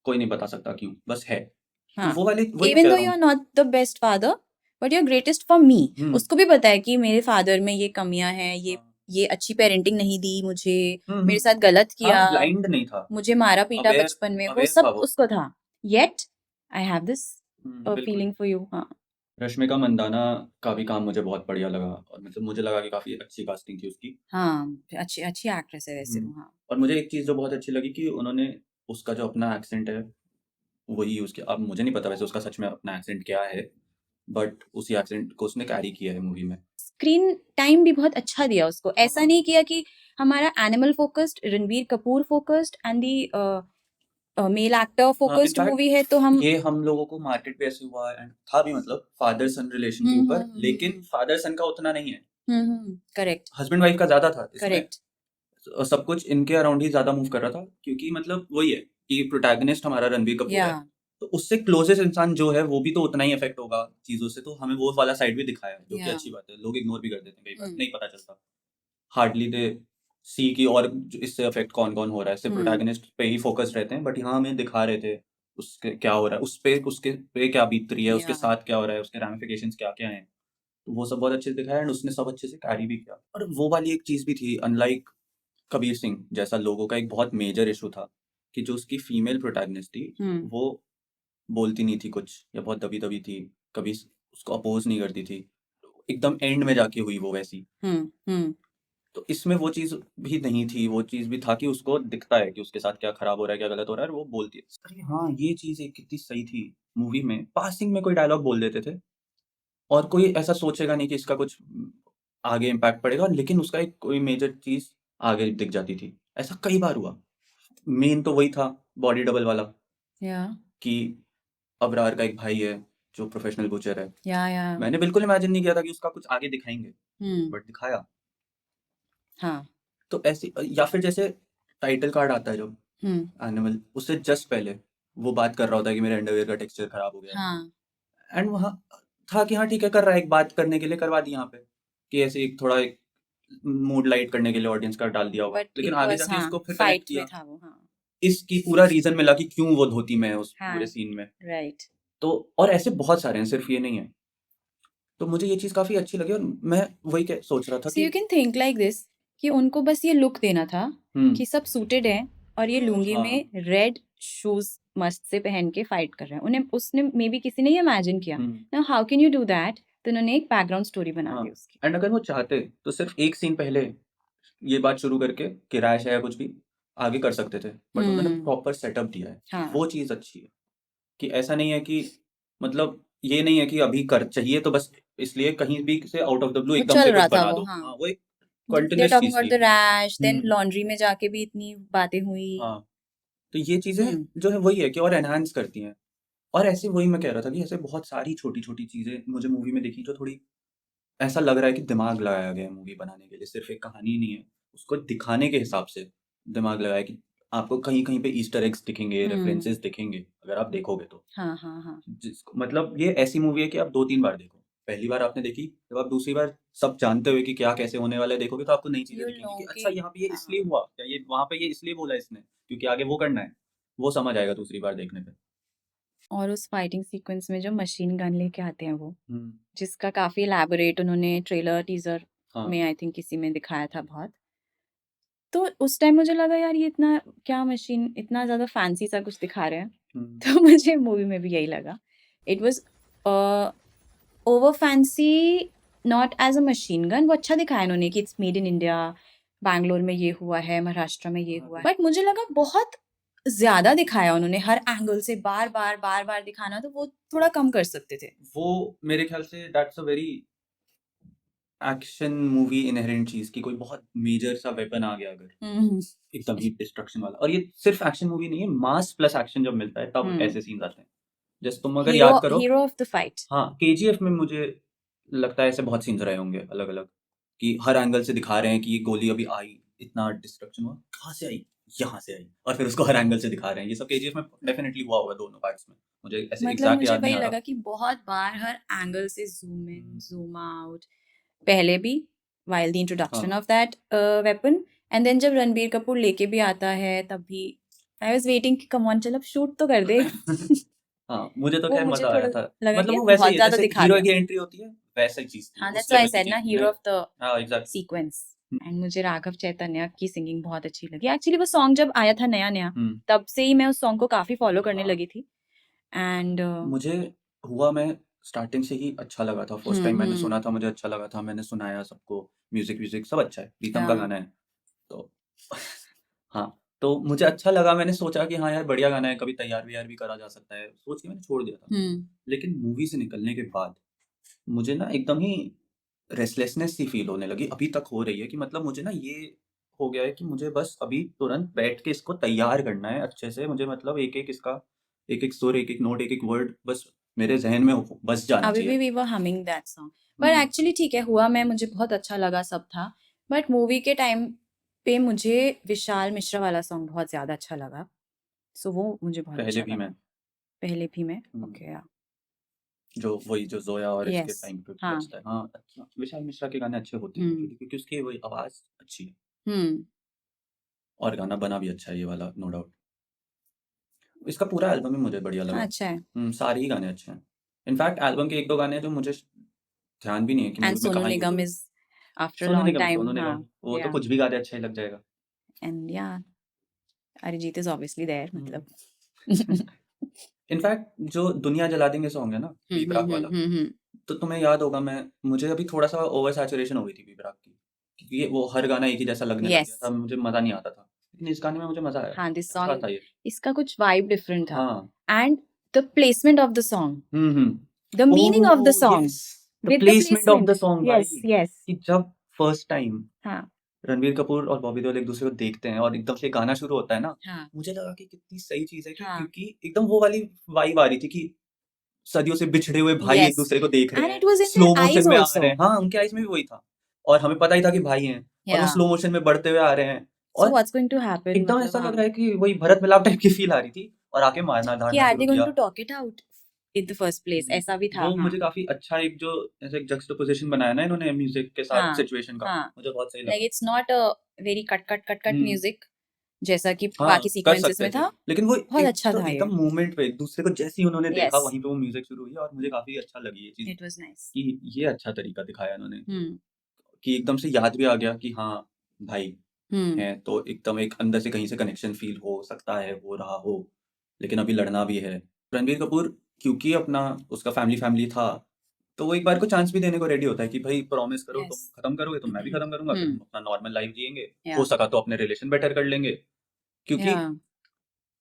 कोई नहीं बता सकता क्यों, बस है। तो हाँ वो वाली वही मैं इवन कह दो रहा यू हूँ। Are not the best father but you are greatest for me. Hmm उसको भी पता है कि मेरे फादर में ये कमियां हैं, हाँ ये अच्छी पेरेंटिंग नहीं दी मुझे, मेरे हम्म, साथ गलत हाँ किया, ब्लाइंड नहीं था, मुझे मारा पीटा अवेयर बचपन में, वो अवेयर था सब वो। उसको था। येट आई हैव दिस बिल्कुल। Feeling for you. हाँ रश्मिका मंदाना का भी काम मुझे बहुत बढ़िया लगा और मतलब मुझे लगा कि काफ़ी अच्छी कास्टिंग थी उसकी। हाँ, अच्छी अच्छी एक्ट्रेस है वैसे हुँ। वो, हाँ। और मुझे एक चीज़ जो बहुत अच्छी लगी कि उन्होंने उसका जो अपना एक्सेंट है, वही यूज़ किया। अब मुझे नहीं पता वैसे उसका सच में अपना एक्सेंट क्या है, बट उसी एक्सेंट को उसने कैरी किया है मूवी में। स्क्रीन टाइम भी बहुत अच्छा दिया उसको। ऐसा हाँ। नहीं किया कि हमारा animal focused, Ranbir Kapoor focused and the male actor focused in fact movie है तो हम ये हम लोगों को मार्केट पे ऐसे हुआ एंड था भी मतलब फादर सन रिलेशन के ऊपर, लेकिन फादर सन का उतना नहीं है। करेक्ट हस्बैंड वाइफ का ज़्यादा था इसमें। करेक्ट सब कुछ इनके अराउंड ही ज़्यादा मूव कर रहा था क्योंकि मतलब वही है कि प्रोटैगनिस्ट हमारा रणबीर कपूर या है, तो उससे क्लोज़ेस्ट इंसान जो है वो भी तो उतना ही अफ़ेक्ट होगा चीज़ों से, तो हमें वो वाला साइड भी दिखाया है, जो कि या अच्छी बात है। लोग इग्नोर भी कर देते हैं कई बार, हम्म नहीं पता चलता। हार्डली दे सी कि और जो इससे अफ़ेक्ट कौन-कौन हो रहा है, सिर्फ़ हम्म प्रोटैगनिस्ट पे ही फ़ोकस्ड रहते हैं, बट यहाँ हमें दिखा रहे थे उसके क्या हो रहा है, उसके पे क्या बीत रही है, उसके या साथ क्या हो रहा है, उसके रैमिफ़िकेशंस क्या-क्या हैं। तो वो सब बहुत अच्छे से दिखाया एंड उसने सब अच्छे से कैरी भी किया। और वो वाली एक चीज़ भी थी, अनलाइक कबीर सिंह जैसा लोगों का एक बहुत मेजर इशू था कि जो उसकी फीमेल प्रोटैगनिस्ट थी, हम्म वो बोलती नहीं थी कुछ या बहुत दबी-दबी थी, कभी उसको अपोज़ नहीं करती थी। एकदम एंड में जाके हुई वो वैसी। हम्म तो इसमें वो चीज़ भी नहीं थी, वो चीज़ भी था कि उसको दिखता है कि उसके साथ क्या खराब हो रहा है, क्या गलत हो रहा है और वो बोलती है। अरे हाँ, ये चीज़ एक कितनी सही थी मूवी में, पासिंग में कोई डायलॉग बोल देते थे और कोई ऐसा सोचेगा नहीं कि इसका कुछ आगे इम्पैक्ट पड़ेगा, लेकिन उसका एक कोई मेजर चीज़ आगे दिख जाती थी। ऐसा कई बार हुआ। मेन तो वही था बॉडी डबल वाला या कि अबरार का एक भाई है जो प्रोफेशनल बुचर है। या मैंने बिल्कुल इमेजिन नहीं किया था कि उसका कुछ आगे दिखाएँगे, हम्म बट दिखाया। हाँ तो ऐसी या फिर जैसे टाइटल कार्ड आता है जो हम्म एनिमल, उससे जस्ट पहले वो बात कर रहा होता है कि मेरे अंडरवियर का टेक्सचर खराब हो गया है। हाँ एंड वहाँ था कि हाँ ठीक है, कर रहा है, एक बात करने के लिए करवा दी यहाँ पे, कि ऐसे एक थोड़ा एक मूड लाइट करने के लिए ऑडियंस का डाल दिया होगा। बट लेकिन इट आगे वाज जाके हाँ इसको फिर कनेक्ट फाइट में किया। था वो हाँ इसकी पूरा रीज़न मिला कि क्यों वो धोती में है उस हाँ पूरे सीन में। राइट तो और ऐसे बहुत सारे हैं, सिर्फ़ ये नहीं है। तो मुझे ये चीज़ काफ़ी अच्छी लगी और मैं वही क सोच रहा था सो कि you can think like this कि उनको बस ये लुक देना था हुँ, कि सब सूटेड हैं और ये लुंगी हाँ, में रेड शूज मस्त से पहन के फाइट कर रहे हैं। उन्हें उसने मे बी किसी ने ये इमेजिन किया। Hmm, now how can you do that? तो उन्होंने एक बैकग्राउंड स्टोरी बना हाँ। दी उसकी। एंड अगर वो चाहते तो सिर्फ़ एक सीन पहले ये बात शुरू करके कि रैश है या कुछ भी, आगे कर सकते थे। बट उन्होंने हुँ, प्रॉपर सेटअप दिया है। हाँ, वो चीज़ अच्छी है, कि ऐसा नहीं है कि मतलब ये नहीं है कि अभी कर चाहिए तो बस इसलिए कहीं भी से आउट ऑफ द ब्लू वो एकदम चल से रहा कुछ था बना वो दो। हाँ। हाँ, वो एक दे आर कंटीन्यूअस टॉकिंग चीज़ अबाउट थी। The rash then hmm, laundry में जाके भी इतनी बातें हुई। हाँ। तो ये चीज़ें हुँ, जो है वही है कि और एनहांस करती हैं। और ऐसे वही मैं कह रहा था कि ऐसे बहुत सारी छोटी-छोटी चीज़ें मुझे मूवी में दिखी जो थोड़ी ऐसा लग रहा है कि दिमाग लगाया गया है मूवी बनाने के लिए, सिर्फ़ एक कहानी नहीं है, उसको दिखाने के हिसाब से दिमाग लगाया कि आपको कहीं-कहीं पे ईस्टर एग्स दिखेंगे, हुँ, रेफ़रेंसेस दिखेंगे, अगर आप देखोगे तो। हाँ, हाँ, हाँ। जिसको मतलब ये ऐसी मूवी है कि आप 2-3 बार देखो। पहली बार आपने देखी, जब आप दूसरी बार सब जानते हुए कि क्या कैसे होने वाला है देखोगे तो आपको नई चीज़ें यू दिखेंगी नो कि कि अच्छा यहाँ पे ये इसलिए हाँ, हुआ, या ये वहाँ पे ये इसलिए बोला इसने, क्योंकि आगे वो करना है। वो समझ आएगा दूसरी बार देखने पे। और उस फाइटिंग सीक्वेंस में जो मशीन गन लेके आते हैं वो, हुँ, जिसका काफ़ी इलैबोरेट उन्होंने ट्रेलर, टीज़र हाँ। में आई थिंक किसी में दिखाया था बहुत। तो उस टाइम मुझे लगा यार ये इतना क्या मशीन इतना ज़्यादा फैंसी सा कुछ दिखा रहे हैं। हुँ, तो मुझे मूवी में भी यही लगा। It was a, over fancy not as a machine gun वो अच्छा दिखाया इन्होंने कि it's made in India, Bangalore में ये हुआ है, महाराष्ट्र में ये हाँ, हुआ है। बट मुझे लगा बहुत ज़्यादा दिखाया उन्होंने हर एंगल से बार-बार, बार-बार दिखाना तो वो थोड़ा कम कर सकते थे। वो मेरे ख़्याल से that's a very action movie inherent चीज़ कि कोई बहुत मेजर सा वेपन आ गया अगर, हुँ, एकदम ही डिस्ट्रक्शन वाला, और ये सिर्फ़ एक्शन मूवी नहीं है, मास प्लस एक्शन जब मिलता है तब हुँ। ऐसे सीन्स आते हैं। जैसे तुम अगर हीरो याद करो, हीरो ऑफ द फाइट। हाँ, केजीएफ में मुझे लगता है ऐसे बहुत सीन्स रहे होंगे अलग-अलग, कि हर एंगल से दिखा रहे हैं कि ये गोली अभी आई, इतना डिस्ट्रक्शन हुआ, कहाँ से आई? यहाँ से आई, और फिर उसको हर एंगल से दिखा रहे हैं। ये सब केजीएफ में डेफिनिटली हुआ होगा दोनों पार्ट्स में। मुझे ऐसे मतलब एग्ज़ैक्ट मुझे याद नहीं वही आ रहा। लगा कि बहुत बार हर एंगल से ज़ूम इन, हुँ, ज़ूम आउट पहले भी व्हाइल द हाँ। Introduction of that weapon and then जब रणबीर कपूर लेके भी आता है तब भी आई वाज़ वेटिंग कि कम ऑन चल अब शूट तो कर दे। हाँ, मुझे तो वो ख़ैर मुझे मज़ा आया थोड़ा था। लगा कि मतलब यार वो वैसे ही बहुत है, ज़्यादा जैसे दिखा हीरो दिया। की एंट्री होती है, वैसा ही चीज़ थी, हाँ, उस दैट्स व्हाई आई लेवल की सेड ना चीज़ थी। हीरो ऑफ द हाँ, एग्ज़ैक्टली। सीक्वेंस हुँ, एंड मुझे राघव चैतन्य की सिंगिंग बहुत अच्छी लगी। एक्चुअली वो सॉन्ग जब आया था नया-नया हुँ। तब से ही मैं उस सॉन्ग को काफ़ी फॉलो करने हाँ, लगी थी एंड मुझे हुआ मैं स्टार्टिंग से ही अच्छा लगा था। फर्स्ट टाइम मैंने सुना था, मुझे अच्छा लगा था, मैंने सुनाया सबको। म्यूजिक सब अच्छा है, प्रीतम का हाँ गाना है तो हाँ, तो मुझे अच्छा लगा। मैंने सोचा कि हाँ यार बढ़िया गाना है, कभी तैयार व्यार भी करा जा सकता है, सोच के मैंने छोड़ दिया था। लेकिन मूवी से निकलने के बाद मुझे ना एकदम ही रेस्टलेसनेस सी फील होने लगी, अभी तक हो रही है कि मतलब मुझे ना ये हो गया है कि मुझे बस अभी तुरंत बैठ के इसको तैयार करना है अच्छे से। मुझे मतलब एक-एक इसका एक-एक सुर, एक-एक नोट, एक-एक वर्ड बस मेरे ज़हन में बस जाना अभी भी चाहिए। We were humming that song but hmm, actually ठीक है हुआ मैं मुझे बहुत अच्छा लगा सब था बट मूवी के टाइम पे मुझे विशाल मिश्रा वाला सॉन्ग बहुत ज्यादा अच्छा लगा सो वो मुझे बहुत पहले अच्छा भी मैं लगा पहले भी में हुँ, ओके या जो वही जो ज़ोया और इसके यस टाइम पे हाँ बजता है। हाँ, अच्छा विशाल मिश्रा के गाने अच्छे होते हैं हम्म यूजुअली क्योंकि उसकी वही आवाज़ अच्छी है हम्म और गाना बना भी अच्छा है ये वाला, नो डाउट। इसका पूरा एल्बम ही मुझे बढ़िया लगा। अच्छा है सारे ही गाने अच्छे हैं। इनफैक्ट एल्बम के 1-2 गाने हैं जो मुझे ध्यान भी नहीं है कि एंड मूवी में सोनू कहाँ यूज़ निगम हुए। Is after long time Sonu हाँ निगम, वो तो या कुछ भी गा दे अच्छा ही लग जाएगा। एंड या अरिजीत इज ऑब्वियसली देयर हुँ। मतलब हम्म इनफैक्ट जो दुनिया जला देंगे सॉन्ग है ना, बी प्राक वाला, हम्म तो तुम्हें याद होगा मुझे अभी थोड़ा-सा ओवर सैचुरेशन हो गई थी बी प्राक की। क्योंकि ये वो हर गाना एक ही जैसा लगने लग यस गया था, मुझे मज़ा नहीं आता था। लेकिन इस गाने में मुझे मज़ा आया। हाँ दिस अच्छा सॉन्ग था ये। इसका कुछ वाइब डिफरेंट था हाँ। And the placement of the song hmm. The meaning of the oh! Song yes, the with the placement of the placement song yes भाई, यस कि जब फर्स्ट टाइम हाँ रणबीर कपूर और बॉबी देओल एक-दूसरे को देखते हैं और एकदम से गाना शुरू होता है ना, हाँ मुझे लगा कि कितनी सही चीज़ है कि हाँ क्योंकि एकदम वो वाली वाइब आ रही थी कि सदियों से बिछड़े हुए भाई यस एक-दूसरे को देख रहे एंड हैं, it was in slow there motion eyes में आ आल्सो रहे हैं। हाँ, उनके आईज़ में भी वही था और हमें पता ही था कि भाई हैं और वो या स्लो मोशन में बढ़ते हुए आ रहे हैं सो और व्हाट्स गोइंग टू हैपन एकदम मतलब ऐसा हाँ लग रहा है कि वही भरत मिलाप टाइप की फ़ील आ रही थी और आके मारना कि धाड़ना आर शुरू दे गोइंग किया। To talk it out in the first place hmm, ऐसा भी था वो हाँ मुझे काफ़ी अच्छा एक जो ऐसे एक जक्स्टापोज़िशन बनाया ना इन्होंने म्यूज़िक के साथ हाँ सिचुएशन का, हाँ मुझे बहुत सही लाइक लगा। It's not a very cut hmm, music जैसा कि बाकी हाँ, कर सीक्वेंसेस सकते में थे। था लेकिन वो बहुत एक अच्छा तो था ये एकदम मोमेंट पे एक-दूसरे को जैसे ही उन्होंने देखा यस वहीं पे वो म्यूज़िक शुरू हुई और मुझे काफ़ी अच्छा लगी ये चीज़ इट वाज नाइस कि ये अच्छा तरीका दिखाया इन्होंने हम्म कि एकदम से याद भी आ गया कि हाँ, भाई हम्म हैं, तो एकदम एक अंदर से कहीं से कनेक्शन फ़ील हो सकता है, हो रहा हो, लेकिन अभी लड़ना भी है। रणबीर कपूर क्योंकि अपना उसका फैमिली था, तो वो एक बार को चांस भी देने को रेडी होता है कि भई प्रॉमिस करो तुम यस खत्म करोगे तो मैं भी खत्म करूँगा, फिर हम हम्म अपना नॉर्मल लाइफ़ जिएँगे, हो या सका तो अपने रिलेशन बेटर कर लेंगे। क्योंकि या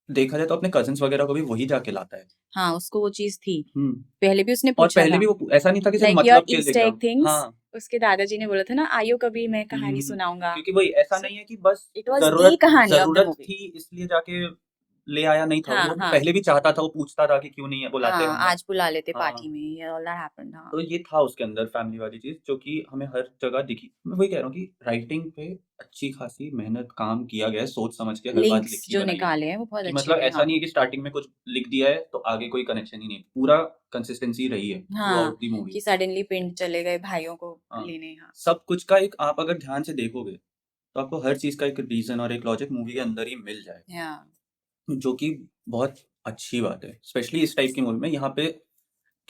देखा जाए तो अपने कज़िन्स वगैरह को भी वही जाके लाता है। हाँ उसको वो चीज थी हुँ, पहले भी उसने और पूछा पहले था भी वो ऐसा नहीं था कि सिर्फ़ लाइक योर मतलब के लिए ईस्टर गया। एग थिंग्स हाँ। उसके दादाजी ने बोला था ना आइयो कभी मैं हुँ, कहानी हुँ। सुनाऊंगा क्योंकि वही ऐसा सो नहीं है कि बस इट वाज दी ज़रूरत कहानी ऑफ द ज़रूरत मूवी थी इसलिए जाके ले आया नहीं था, हाँ वो हाँ पहले भी चाहता था, वो पूछता था कि क्यों नहीं है बुलाते हाँ हम लोग। आज बुला लेते पार्टी हाँ, में ये ऑल दैट हैपेंड हाँ तो ये था उसके अंदर फैमिली वाली चीज़ जो कि हमें हर जगह दिखी। मैं वही कह रहा हूँ कि राइटिंग पे अच्छी खासी मेहनत काम किया गया है, सोच समझ के हर बात लिंक्स लिखी जो बनाई है। निकाले हैं वो बहुत कि अच्छे मतलब थे ऐसा हाँ नहीं है कि स्टार्टिंग में कुछ लिख दिया है तो आगे कोई कनेक्शन ही नहीं है। पूरा कंसिस्टेंसी रही है थ्रू हाँ आउट द मूवी। कि सडनली पिंड चले गए भाइयों को हाँ, लेने हाँ सब कुछ का एक आप अगर ध्यान से देखोगे, तो आपको हर चीज़ का एक रीज़न और एक लॉजिक मूवी के अंदर ही मिल जाएगा, या जो कि बहुत अच्छी बात है। स्पेशली इस टाइप की मूवी में यहाँ पे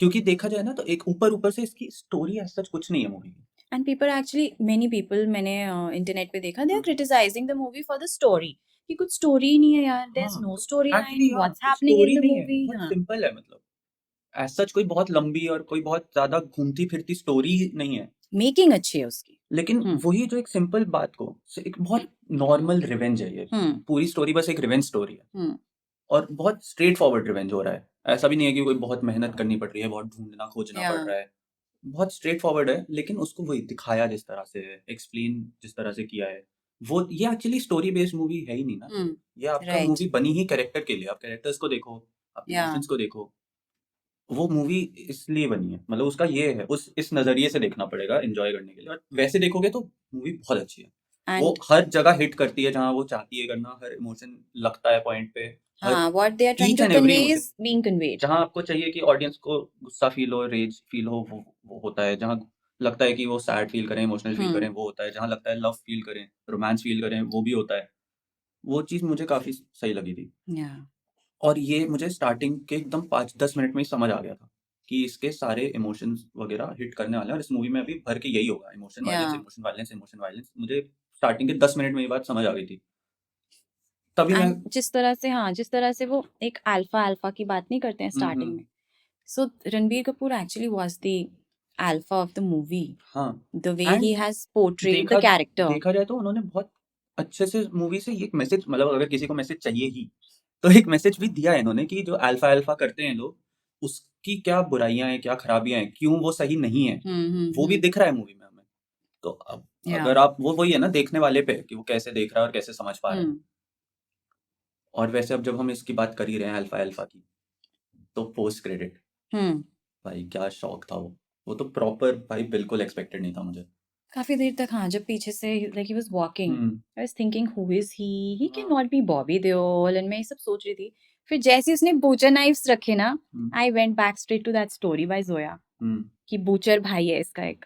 क्योंकि देखा जाए ना तो एक ऊपर-ऊपर से इसकी स्टोरी एज़ सच कुछ नहीं है मूवी की। And people actually many people मैंने इंटरनेट पे देखा दे आर हाँ, criticising the movie for the story कि कुछ स्टोरी ही नहीं है यार देयर इज हाँ, नो तो स्टोरी एक्चुअली लाइन हाँ, व्हाट्स कुछ हैपनिंग इन स्टोरी द नहीं है, मूवी बहुत हाँ सिंपल है मतलब। एज़ सच कोई बहुत लंबी और कोई बहुत ज़्यादा घूमती-फिरती स्टोरी नहीं है। मेकिंग अच्छी है उसकी लेकिन हम्म वही जो एक सिंपल बात को एक बहुत नॉर्मल रिवेंज है ये। हम्म पूरी स्टोरी बस एक रिवेंज स्टोरी है। हम्म और बहुत स्ट्रेट फॉरवर्ड रिवेंज हो रहा है। ऐसा भी नहीं है कि कोई बहुत मेहनत करनी पड़ रही है, बहुत ढूँढना खोजना या पड़ रहा है। बहुत स्ट्रेट फॉरवर्ड है, लेकिन उसको वही दिखाया जिस तरह से है, एक्सप्लेन जिस तरह से किया है, वो ये एक्चुअली स्टोरी बेस्ड मूवी है ही नहीं ना। ये आपका राइट मूवी बनी ही कैरेक्टर के लिए। आप कैरेक्टर्स को देखो, आप या इमोशंस को देखो। वो मूवी इसलिए बनी है। मतलब उसका ये है, उस इस नज़रिए से देखना पड़ेगा एन्जॉय करने के लिए और वैसे देखोगे तो मूवी बहुत अच्छी है। वो एंड हर जगह हिट करती है जहाँ वो चाहती है करना, हर इमोशन लगता है पॉइंट पे, हर हाँ what they are trying each to and every convey emotion. Is being conveyed जहाँ आपको चाहिए कि ऑडियंस को गुस्सा फ़ील हो, रेज फ़ील हो, वो होता है। जहाँ लगता है कि वो सैड फ़ील करें, इमोशनल फ़ील करें, हम्म वो होता है। जहाँ लगता है लव फ़ील करें, रोमांस फ़ील करें, वो भी होता है। वो चीज़ मुझे काफ़ी सही लगी थी। या और ये मुझे स्टार्टिंग के एकदम 5-10 मिनट में ही समझ आ गया था, कि इसके सारे इमोशंस वग़ैरह हिट करने वाले हैं और इस मूवी में अभी भर के यही होगा, इमोशन, या violence, emotion, violence, emotion, violence. मुझे स्टार्टिंग के 10 मिनट में ये बात समझ आ गई थी। तभी मैं एंड जिस तरह से हाँ जिस तरह से वो एक अल्फा अल्फा की बात नहीं करते हैं हुँ, स्टार्टिंग हुँ। में So Ranbir Kapoor actually was the alpha of the movie. हाँ The way and he has portrayed the देखा character. देखा जाए तो उन्होंने बहुत अच्छे से मूवी से ये एक मैसेज, मतलब अगर किसी को मैसेज चाहिए ही तो एक मैसेज भी दिया है इन्होंने कि जो अल्फा अल्फा करते हैं लोग, उसकी क्या बुराइयां हैं, क्या खराबियां हैं, क्यों वो सही नहीं है, वो भी दिख रहा है मूवी में हमें। तो अब Yeah. अगर आप वो वही है ना देखने वाले पे कि वो कैसे देख रहा है और कैसे समझ पा रहा है। और वैसे अब जब हम इसकी बात कर ही रहे हैं अल्फा अल्फा की, तो पोस्ट क्रेडिट भाई क्या शौक था वो तो प्रॉपर भाई बिल्कुल एक्सपेक्टेड नहीं था मुझे। काफी देर तक हाँ, जब पीछे से like he was walking, hmm I was thinking who is he? He हाँ cannot be Bobby Deol, and मैं ये सब सोच रही थी। फिर जैसे ही उसने बूचर नाइफ्स रखे ना, हम्म I went back straight to that story by Zoya हम्म कि बूचर भाई है इसका एक।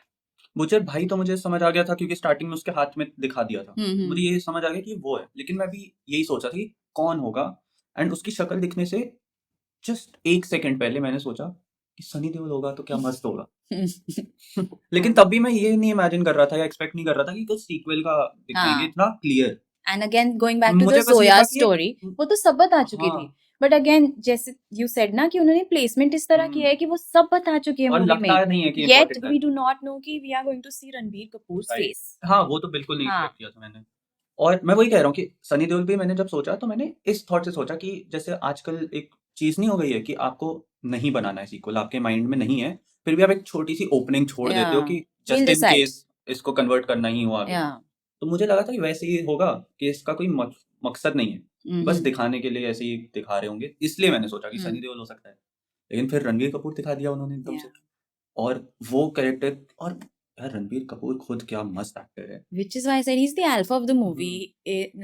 बुचर भाई तो मुझे समझ आ गया था क्योंकि स्टार्टिंग में उसके हाथ में दिखा दिया था, हम्म मुझे ये समझ आ गया कि वो है, लेकिन मैं भी यही सोचा था कि कौन होगा। एंड उसकी शक्ल दिखने से जस्ट 1 सेकंड पहले मैंने सोचा कि सनी देओल होगा तो क्या मस्त होगा। लेकिन हाँ। तब भी मैं ये नहीं इमेजिन कर रहा था या एक्सपेक्ट नहीं कर रहा था कि कुछ सीक्वल का दिखाएंगे हाँ। इतना clear. And again going back to the मुझे बस ये जोया था कि स्टोरी, वो तो सब बता चुकी थी। हाँ बट अगेन जैसे यू सेड ना कि उन्होंने प्लेसमेंट इस तरह किया है कि वो सब बता चुकी है और मूवी लगता में, नहीं है कि येट इम्पोर्टेंट है। वी डू नॉट नो कि we are going to see Ranbir Kapoor's right, face. हाँ वो तो बिल्कुल नहीं हाँ। एक्सपेक्ट किया था मैंने। और मैं वही कह रहा हूँ कि सनी देओल भी मैंने जब सोचा तो मैंने इस थॉट से सोचा कि जैसे आजकल एक चीज नहीं हो गई है कि आपको नहीं बनाना है सीक्वल, आपके माइंड में नहीं है, फिर भी आप एक छोटी सी ओपनिंग छोड़ देते हो Yeah. कि We'll just in decide. Case इसको कन्वर्ट करना ही हो आगे। Yeah. तो मुझे लगा था कि वैसे ही होगा कि इसका कोई मकसद नहीं है, बस Mhm. दिखाने के लिए ऐसे ही दिखा रहे होंगे, इसलिए मैंने सोचा कि सनी देओल हो सकता है। लेकिन फिर रणवीर कपूर दिखा दिया उन्होंने एकदम से, Yeah. और वो कैरेक्टर, और यार रणबीर कपूर खुद क्या मस्त एक्टर है। Which is why I said he's the alpha of the movie.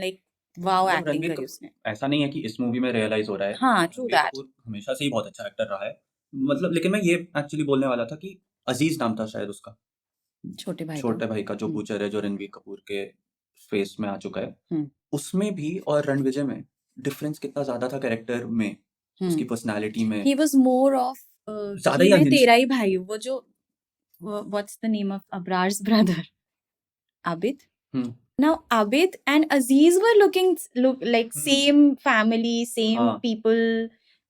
Like wow मतलब acting रणबीर करी कपूर उसने। ऐसा नहीं है कि इस मूवी में रियलाइज हो रहा है, हाँ, true रणबीर that. कपूर हमेशा से ही बहुत अच्छा एक्टर रहा है। मतलब लेकिन मैं ये एक्चुअली बोलने वाला था कि अजीज नाम था शायद उसका, छोटे भाई का। छोटे भाई का जो हम्म। बूचर है, जो रणबीर कपूर के फेस में आ चुका है, हम्म। उसमें भी और रणविजय में डिफरेंस कितना ज्यादा था कैरेक्टर में, उसकी पर्सनालिटी में। He was more of ज्यादा कि ही मैं अनहिंज्ड। तेरा ही भाई हूँ। वो जो what's the name of Abrar's brother? Abid. Hmm Now Abid and Aziz were look like hmm same family, same हाँ, people.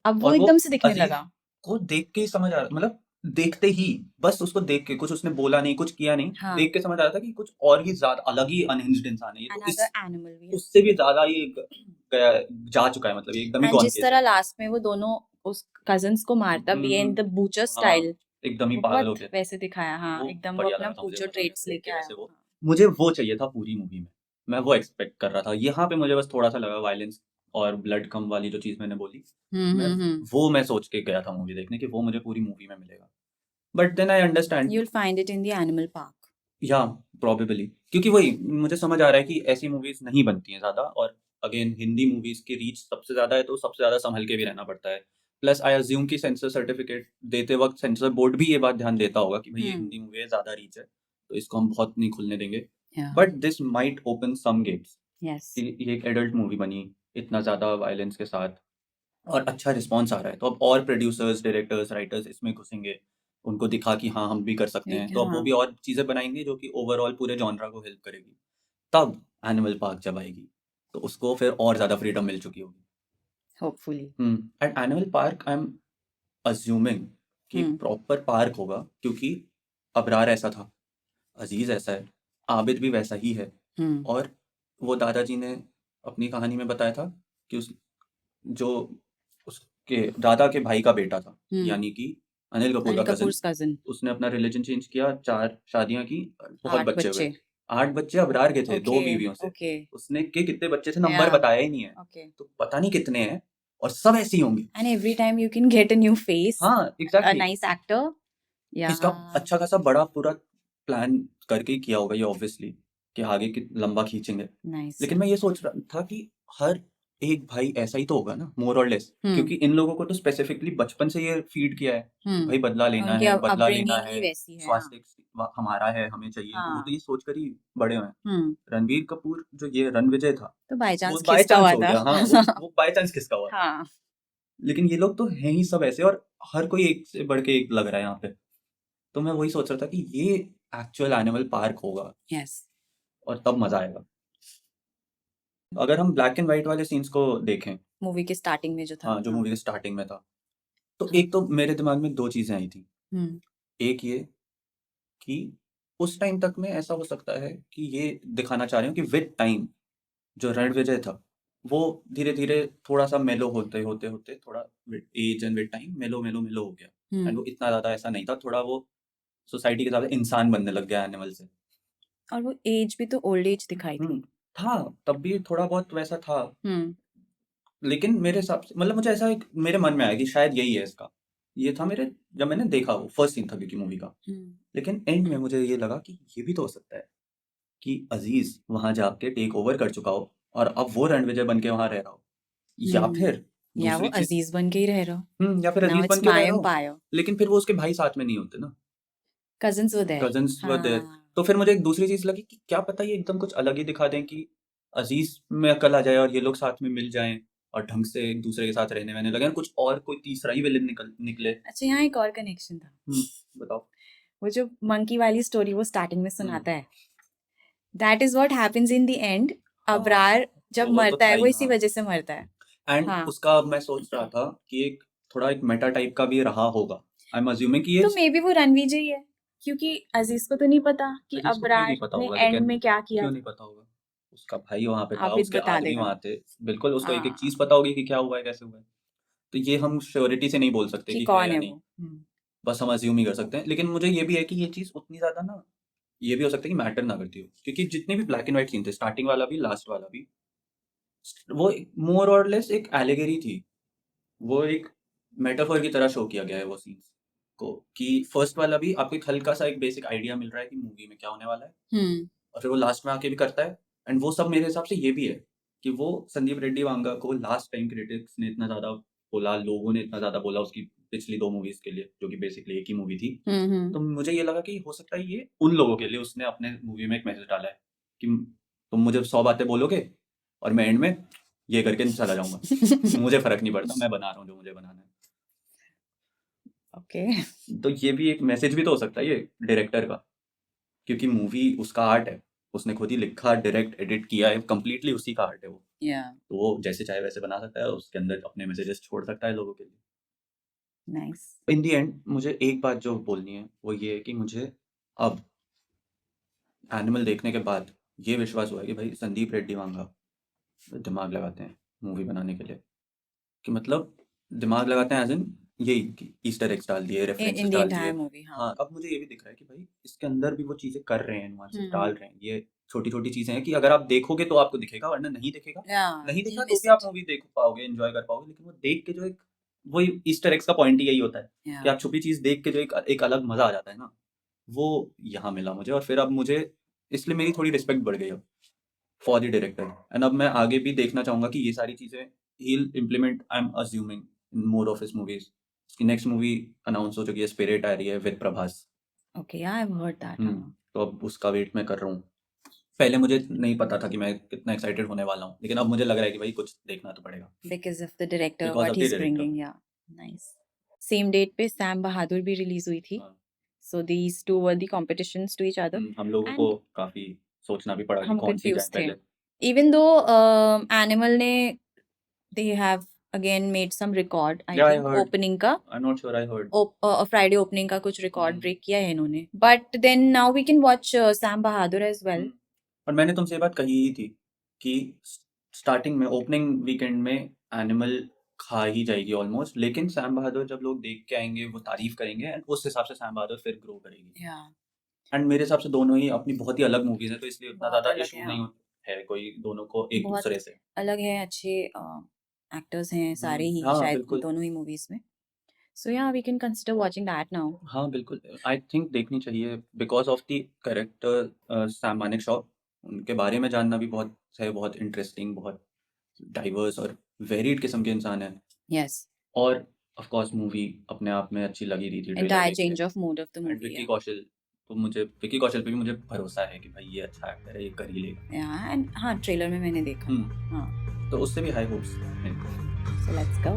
अब वो और वो एकदम से दिखने अजीज लगा। को देख के ही समझ आ रहा, मतलब देखते ही, बस उसको देख के, कुछ उसने बोला नहीं, कुछ किया नहीं, हाँ। देख के समझ आ रहा था कि कुछ और ही ज्यादा अलग ही अनहिंज्ड इंसान है ये, तो Another animal भी है। उससे भी ज्यादा ही गया, जा चुका है, मतलब ये एकदम ही एंड गॉन जिस केस तरह है। लास्ट में वो दोनों उस कजन्स को मारता भी है इन द बूचर हाँ स्टाइल, एकदम ही वो पागल हो बहुत गया, वैसे दिखाया। हाँ, वो एकदम वो बढ़िया अपना लगा था मुझे, बूचर मजा आ गया ट्रेट्स देख लेके के आया। वैसे वो, हाँ। मुझे वो चाहिए था पूरी मूवी में, मैं वो एक्सपेक्ट कर रहा था। यहाँ पे मुझे बस थोड़ा सा लगा वायलेंस और ब्लड कम वाली जो चीज मैंने बोली, मैं वो मैं सोच के गया था मूवी देखने कि वो मुझे पूरी मूवी में मिलेगा, but then I understand You'll find it in the animal park. या प्रोबेबली, क्योंकि वही मुझे समझ आ रहा है कि ऐसी मूवीज नहीं बनती हैं ज्यादा, और अगेन हिंदी मूवीज की रीच सबसे ज्यादा है तो सबसे ज्यादा संभल के भी रहना पड़ता है। प्लस आई अज्यूम कि सेंसर सर्टिफिकेट देते वक्त सेंसर बोर्ड भी ये बात ध्यान देता होगा कि भाई ये हिंदी मूवी है, ज्यादा रीच है, तो इसको हम बहुत नहीं खुलने देंगे। Yeah. But this might open some gates Yes. कि ये एक एडल्ट मूवी बनी इतना ज्यादा वायलेंस के साथ, और अच्छा रिस्पॉन्स आ रहा है, तो अब और प्रोड्यूसर्स, डायरेक्टर्स, राइटर्स इसमें घुसेंगे, उनको दिखा कि हाँ हम भी कर सकते हैं, तो अब वो हाँ। भी और चीजें बनाएंगे जो कि ओवरऑल पूरे जॉनरा को हेल्प करेगी। तब एनिमल पार्क जब आएगी तो उसको फिर और ज्यादा फ्रीडम मिल चुकी होगी। Hopefully. And animal park I am assuming कि एक प्रॉपर पार्क होगा, क्योंकि अबरार ऐसा था, अजीज ऐसा है, आबिद भी वैसा ही है, और वो दादाजी ने अपनी कहानी में बताया था कि जो उसके दादा के भाई का बेटा था, यानी कि अनिल कपूर अनिल का कपूर्स कजन, cousin. उसने अपना रिलीजन चेंज किया, 4 शादियां की, बहुत 8 बच्चे हुए, बच्चे। 8 बच्चे अबरार के थे 2 Okay. बीवियों से, Okay. उसने के कितने बच्चे थे नंबर Yeah. बताया ही नहीं है, Okay. तो पता नहीं कितने हैं, और सब ऐसे ही होंगे। And every time you can get a new face, हाँ a एग्जैक्टली, nice actor. इसका Yeah. अच्छा खासा बड़ा पूरा प्लान करके ही किया होगा ये ऑब्वियसली, कि आगे कि लंबा खींचेंगे। Nice. लेकिन मैं ये सोच रहा था कि हर एक भाई ऐसा ही तो होगा ना, मोर और लेस, क्योंकि इन लोगों को तो स्पेसिफिकली बचपन से ये फीड किया है कि भाई बदला लेना उनकी है, बदला लेना upbringing ही है, वैसी है। स्वास्थ्य हमारा है, हमें चाहिए, तो वो हाँ। तो ये सोचकर ही बड़े हुए हैं। हम्म। रणवीर कपूर जो ये रणविजय था, तो बाय वो चांस बाय खिसका चांस हुआ हो था। गया, हाँ वो बाय चांस खिसका हुआ था। हाँ। लेकिन ये लोग तो हैं ही सब ऐसे, और हर कोई एक से बढ़ के एक लग रहा है यहाँ पे, तो मैं वही सोच रहा था कि ये एक्चुअल एनिमल पार्क होगा, Yes. और तब मजा आएगा। अगर हम ब्लैक एंड व्हाइट वाले सीन्स को देखें, मूवी के स्टार्टिंग में जो था। हाँ जो मूवी के स्टार्टिंग में था, तो एक तो मेरे दिमाग में 2 चीज़ें आई थी। हम्म एक ये कि उस टाइम तक में ऐसा हो सकता है कि ये दिखाना चाह रहे हो कि विद टाइम जो रणविजय था, वो धीरे-धीरे थोड़ा-सा मेलो होते थोड़ा with age and with time mellow हो गया। एंड हम्म वो इतना ज़्यादा ऐसा नहीं था, थोड़ा वो सोसाइटी के हिसाब से इंसान बनने लग गया एनिमल से। और वो एज भी तो ओल्ड एज दिखाई हुँ, थी। था, तब भी थोड़ा बहुत वैसा था। हम्म लेकिन मेरे हिसाब से मतलब मुझे ऐसा एक मेरे मन में आया कि शायद यही है इसका। ये था मेरे जब मैंने देखा वो फर्स्ट सीन था क्योंकि मूवी का। हम्म लेकिन एंड में मुझे ये लगा कि ये भी तो हो सकता है कि अज़ीज़ वहाँ जाके टेक ओवर कर चुका हो और अब वो रणविजय बन के वहाँ रह रहा हो। या फिर या वो दूसरी चीज़ अजीज बन के ही रह रहा हो। या फिर नाउ अज़ीज़ बन इट्स के रह माय रहा हो, एम्पायर। लेकिन फिर वो उसके भाई साथ में नहीं होते ना, cousins were there. Cousins were there. हाँ तो फिर मुझे एक दूसरी चीज़ लगी कि क्या पता ये एकदम कुछ अलग ही दिखा दें कि अज़ीज़ में अकल आ जाए और ये लोग साथ में मिल जाएँ और ढंग से एक दूसरे के साथ रहने-वहने लगें और कुछ और कोई तीसरा ही विलेन निकले। अच्छा, यहाँ एक और कनेक्शन था। बताओ? वो जो मंकी वाली स्टोरी वो स्टार्टिंग में हुँ। सुनाता है, that is what happens in the end. हाँ, अबरार जब वो तो मरता था है वो ही, इसी हाँ। वजह से मरता है। एंड हाँ उसका मैं सोच रहा था कि एक थोड़ा एक मेटा टाइप का भी रहा होगा। आई एम अज्यूमिंग कि ये तो मे बी वो रणविजय ही है, क्योंकि अजीज को तो नहीं पता कि अजीज को क्यों नहीं अबरार पता ने होगा, एंड लेकिन में क्या किया क्यों था। नहीं पता होगा? उसका भाई वहाँ पे था, आबिद उसके बता आदमी देगा। वहाँ थे। बिल्कुल उसको एक-एक चीज़ हाँ पता होगी कि क्या हुआ है, कैसे हुआ है। तो ये हम श्योरिटी से नहीं बोल सकते कि कि है कौन या है नहीं। वो। बस हम अज्यूम ही कर सकते हैं। लेकिन मुझे ये भी है कि ये चीज़ उतनी ज़्यादा ना ये भी हो सकता है कि मैटर ना करती हो। क्योंकि जितने भी ब्लैक एंड व्हाइट सीन थे, स्टार्टिंग वाला भी, लास्ट वाला भी, वो मोर और लेस एक एलिगरी थी। वो एक मेटाफर की तरह शो किया गया है वो सीन्स को कि फर्स्ट वाला भी आपको एक हल्का-सा एक बेसिक आइडिया मिल रहा है कि मूवी में क्या होने वाला है। और फिर वो लास्ट में आके भी करता है। एंड वो सब मेरे हिसाब से ये भी है कि वो संदीप रेड्डी वांगा को लास्ट टाइम क्रिटिक्स ने इतना ज़्यादा बोला, लोगों ने इतना ज़्यादा बोला उसकी पिछली 2 मूवीज़ के लिए, जो कि बेसिकली एक ही मूवी थी। तो मुझे ये लगा कि हो सकता है ये उन लोगों के लिए उसने अपने मूवी में एक मैसेज डाला है कि तुम मुझे 100 बातें बोलोगे और मैं एंड में ये करके चला जाऊँगा। मुझे फ़र्क नहीं पड़ता, मैं बना रहा हूँ जो मुझे बनाना है। ओके। तो ये भी एक मैसेज भी तो हो सकता है ये डायरेक्टर का, क्योंकि मूवी उसका आर्ट है। उसने खुद ही लिखा, डायरेक्ट, एडिट किया है, कंप्लीटली उसी का आर्ट है वो। या तो वो जैसे चाहे वैसे बना सकता है, उसके अंदर अपने मैसेजेस छोड़ सकता है लोगों के लिए। नाइस। इन द एंड मुझे एक बात जो बोलनी है, वो ये है कि मुझे अब एनिमल देखने के बाद ये विश्वास हुआ है कि भाई संदीप रेड्डी वांगा दिमाग लगाते हैं मूवी बनाने के लिए। कि मतलब दिमाग लगाते हैं एज़ इन यही कि ईस्टर एग्स डाल दिए, रेफरेंसेस इन द डाल एंटायर दिए। मूवी। हाँ हाँ, अब मुझे ये भी दिख रहा है कि भाई इसके अंदर भी वो चीज़ें कर रहे हैं, नुआंसेस डाल हम्म रहे हैं। ये छोटी-छोटी चीज़ें हैं कि अगर आप देखोगे तो आपको दिखेगा, वरना नहीं दिखेगा। या नहीं यू दिखा तो मिस भी आप इट। मूवी देख पाओगे, एन्जॉय कर पाओगे। लेकिन वो देख के जो एक वही ईस्टर एग्स का पॉइंट ही यही होता है कि या आप छुपी चीज़ देख के जो एक एक अलग मज़ा आ जाता है ना, वो यहाँ मिला मुझे। और फिर अब मुझे इसलिए मेरी थोड़ी रिस्पेक्ट बढ़ गई अब फॉर द डायरेक्टर। एंड अब मैं आगे भी देखना चाहूँगा कि ये सारी चीज़ें he will implement, I am assuming, in more of his movies. उसकी नेक्स्ट मूवी अनाउंस हो चुकी है, स्पिरिट आ रही है विद प्रभास। ओके, या आई हैव हर्ड दैट। हाँ तो अब उसका वेट मैं कर रहा हूँ। पहले मुझे नहीं पता था कि मैं कितना एक्साइटेड होने वाला हूँ, लेकिन अब मुझे लग रहा है कि भाई कुछ देखना तो पड़ेगा because of the director because what of he the is director. Bringing. Yeah nice. Same date पे सैम बहादुर भी रिलीज हुई थी। हाँ। So these two were the competitions to each other हम लोगों को एंड काफ़ी सोचना भी पड़ा कि हम कौन-सी जाए कंफ्यूज थे। पहले। इवन दो एनिमल ने they have again made some record, I या आई थिंक हर्ड, ओपनिंग का। I am not sure, I heard. Friday opening का कुछ रिकॉर्ड हुँ, ब्रेक किया है इन्होंने, but then now we can watch Sam Bahadur as well. Hmm. और मैंने तुमसे ये बात कही ही थी कि स्टार्टिंग में ओपनिंग वीकेंड में एनिमल खा ही जाएगी ऑलमोस्ट, लेकिन सैम बहादुर जब लोग देख के आएँगे, वो तारीफ़ करेंगे एंड उस हिसाब से सैम बहादुर फिर ग्रो करेगी। या एंड मेरे हिसाब से दोनों ही अपनी बहुत ही अलग मूवीज़ हैं, तो इसलिए उतना बहुत ज़्यादा अलग इश्यू है। नहीं हाँ है कोई दोनों को एक बहुत दूसरे से। अलग है, अच्छे एक्टर्स हैं सारे ही हाँ, शायद बिल्कुल। दोनों ही मूवीज में। So yeah we can consider watching that now. हाँ, बिल्कुल। आई थिंक देखनी चाहिए because of the character Sam Manekshaw. उनके बारे में जानना भी बहुत है, बहुत इंटरेस्टिंग, बहुत डाइवर्स और वेरिड किस्म के इंसान हैं। यस, और ऑफ कोर्स मूवी अपने आप में अच्छी लगी रही थी ट्रेलर एंटायर देख के। Change of mood of the end movie. Vicky Kaushal पे भी मुझे भरोसा है कि भाई ये अच्छा एक्टर है, ये कर ही लेगा। या एंड हाँ, ट्रेलर में मैंने देखा था। हाँ, तो उससे भी हाई होप्स हैं। So let's go.